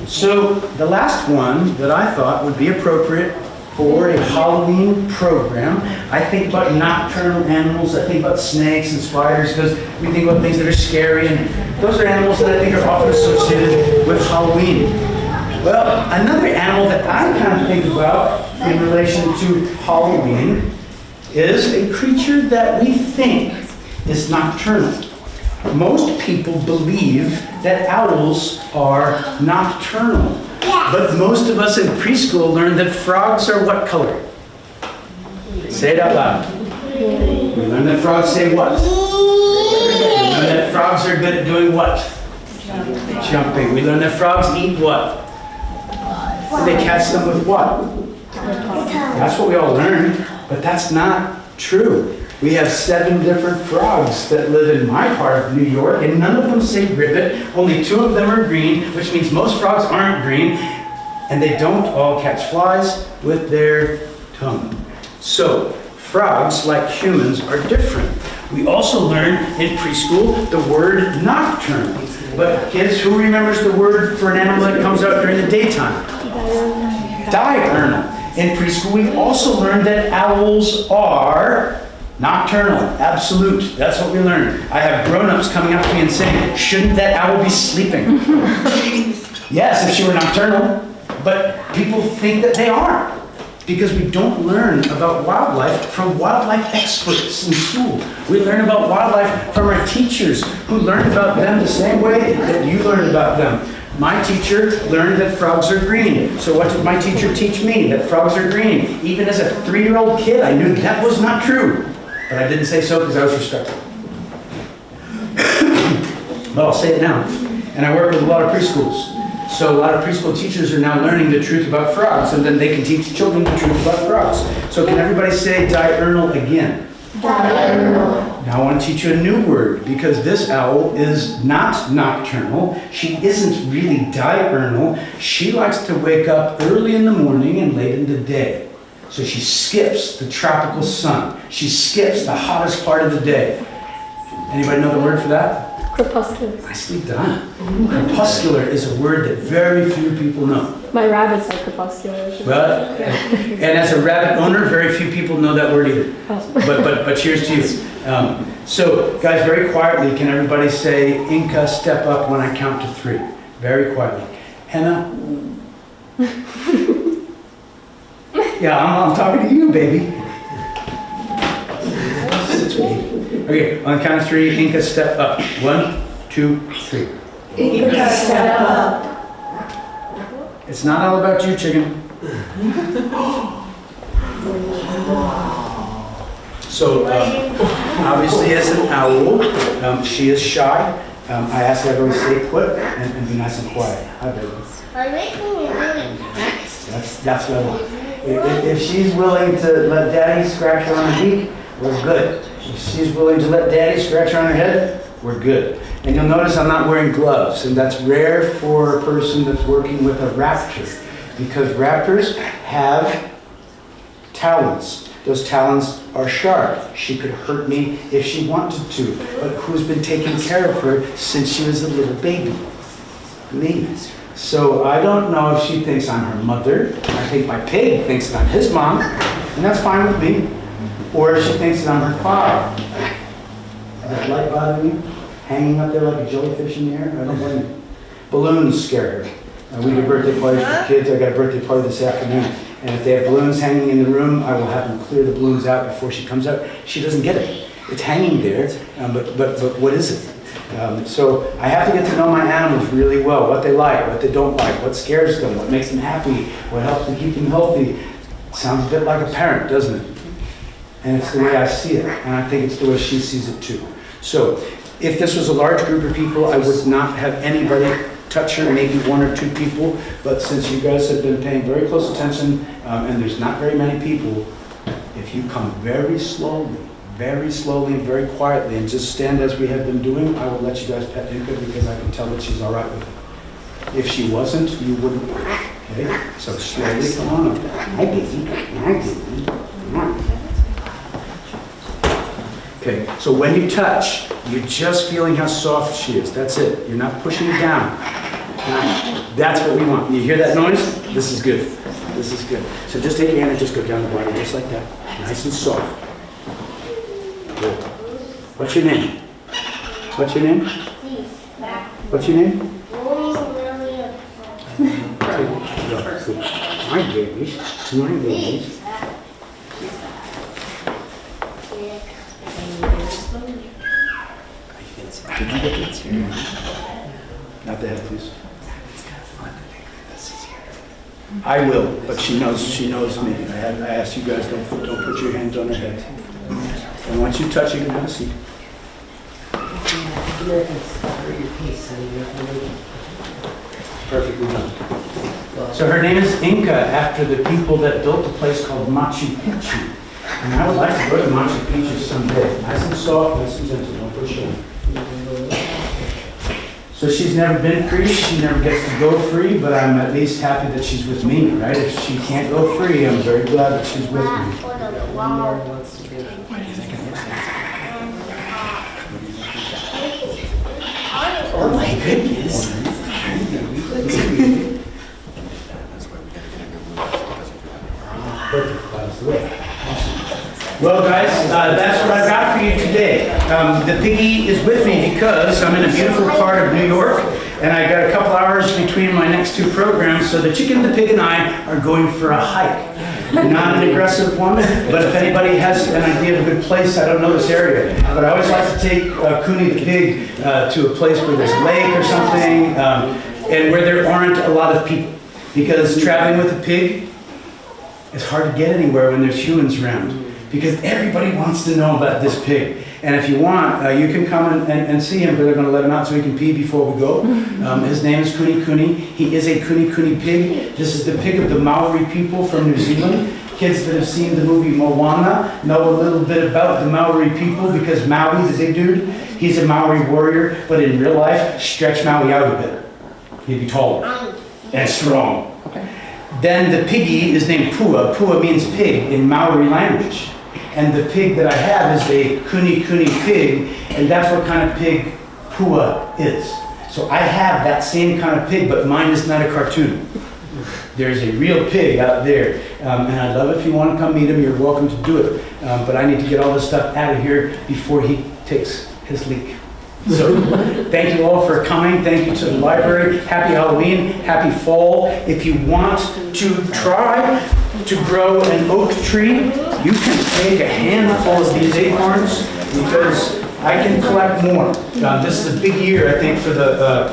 So the last one that I thought would be appropriate for a Halloween program, I think about nocturnal animals, I think about snakes and spiders, because we think about things that are scary, and those are animals that I think are often associated with Halloween. Well, another animal that I kind of think about in relation to Halloween is a creature that we think is nocturnal. Most people believe that owls are nocturnal. But most of us in preschool learned that frogs are what color? Say it out loud. We learned that frogs say what? We learned that frogs are good at doing what? Jumping. We learned that frogs eat what? And they catch them with what? That's what we all learned, but that's not true. We have 7 different frogs that live in my part of New York, and none of them say ribbit. Only 2 of them are green, which means most frogs aren't green, and they don't all catch flies with their tongue. So, frogs, like humans, are different. We also learn in preschool the word nocturnal. But kids, who remembers the word for an animal that comes out during the daytime? Diurnal. In preschool, we also learned that owls are nocturnal, absolute. That's what we learned. I have grown-ups coming up to me and saying, shouldn't that owl be sleeping? Yes, if she were nocturnal. But people think that they are, because we don't learn about wildlife from wildlife experts in school. We learn about wildlife from our teachers, who learned about them the same way that you learned about them. My teacher learned that frogs are green. So what did my teacher teach me? That frogs are green. Even as a 3-year-old kid, I knew that was not true. But I didn't say so because I was respectful. But I'll say it now. And I work with a lot of preschools. So a lot of preschool teachers are now learning the truth about frogs, and then they can teach children the truth about frogs. So can everybody say diurnal again? Diurnal. Now I want to teach you a new word, because this owl is not nocturnal. She isn't really diurnal. She likes to wake up early in the morning and late in the day. So she skips the tropical sun. She skips the hottest part of the day. Anybody know the word for that? Crepuscular. Nicely done. Crepuscular is a word that very few people know. My rabbits are crepuscular. Well, and as a rabbit owner, very few people know that word either. Oh. But cheers to you. So, guys, very quietly, can everybody say, Inca, step up when I count to 3? Very quietly. Henna? Yeah, I'm talking to you, baby. Okay, on the count of 3, Inca, step up. 1, 2, 3. Inca, step up. It's not all about you, chicken. So, obviously, as an owl, she is shy. I ask everybody to stay put and be nice and quiet. Hi, baby. That's what I want. If she's willing to let Daddy scratch her on the beak, we're good. If she's willing to let Daddy scratch her on her head, we're good. And you'll notice I'm not wearing gloves, and that's rare for a person that's working with a raptor, because raptors have talons. Those talons are sharp. She could hurt me if she wanted to, but who's been taking care of her since she was a little baby? Me. So I don't know if she thinks I'm her mother. I think my pig thinks that I'm his mom, and that's fine with me. Or if she thinks that I'm her father. Does that light bother you? Hanging up there like a jellyfish in the air? I don't blame you. Balloons scare her. We do birthday parties for kids. I got a birthday party this afternoon. And if they have balloons hanging in the room, I will have them clear the balloons out before she comes out. She doesn't get it. It's hanging there, but what is it? So I have to get to know my animals really well, what they like, what they don't like, what scares them, what makes them happy, what helps them keep them healthy. Sounds a bit like a parent, doesn't it? And it's the way I see it, and I think it's the way she sees it too. So if this was a large group of people, I would not have anybody touch her, maybe one or two people, but since you guys have been paying very close attention, and there's not very many people, if you come very slowly, and very quietly, and just stand as we have been doing, I will let you guys pet Inca because I can tell that she's all right with it. If she wasn't, you wouldn't. Okay? So slowly come on up. Hi, baby. Hi, baby. Come on. Okay, so when you touch, you're just feeling how soft she is. That's it. You're not pushing it down. That's what we want. You hear that noise? This is good. This is good. So just take your hand and just go down the body, just like that. Nice and soft. Good. What's your name? What's your name? What's your name? My babies. My babies. Did you get this? Not the head, please. I will, but she knows me. I asked you guys, don't put your hands on her head. And once you touch, you can have a seat. Perfectly done. So her name is Inca, after the people that built a place called Machu Picchu. And I would like to go to Machu Picchu someday. Nice and soft, nice and gentle, don't push her. So she's never been free, she never gets to go free, but I'm at least happy that she's with me, right? If she can't go free, I'm very glad that she's with me. Oh my goodness. Well, guys, that's what I've got for you today. The piggy is with me because I'm in a beautiful part of New York, and I got a couple hours between my next two programs, so the chicken, the pig, and I are going for a hike. Not an aggressive one, but if anybody has an idea of a good place, I don't know this area, but I always like to take Cooney the pig to a place where there's a lake or something, and where there aren't a lot of people. Because traveling with a pig, it's hard to get anywhere when there's humans around. Because everybody wants to know about this pig. And if you want, you can come and see him, but they're going to let him out so he can pee before we go. His name is Kuni. He is a Kuni pig. This is the pig of the Maori people from New Zealand. Kids that have seen the movie Moana know a little bit about the Maori people because Maui, the big dude, he's a Maori warrior, but in real life, stretch Maui out a bit. He'd be taller and strong. Then the piggy is named Pua. Pua means pig in Maori language. And the pig that I have is a Kuni pig, and that's what kind of pig Pua is. So I have that same kind of pig, but mine is not a cartoon. There's a real pig out there, and I'd love if you want to come meet him, you're welcome to do it. But I need to get all this stuff out of here before he takes his leak. So thank you all for coming. Thank you to the library. Happy Halloween, happy fall. If you want to try to grow an oak tree, you can take a handful of these acorns because I can collect more. This is a big year, I think, for the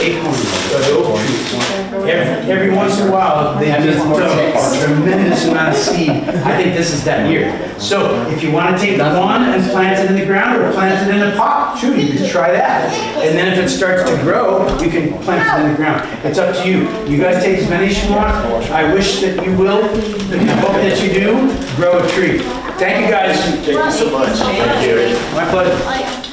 acorns, the oak trees. Every once in a while, they just dump a tremendous amount of seed. I think this is that year. So if you want to take one and plant it in the ground or plant it in a pot, sure, you can try that. And then if it starts to grow, you can plant it in the ground. It's up to you. You guys take as many as you want. I wish that you will. I hope that you do grow a tree. Thank you guys. Thank you so much. Thank you. My pleasure.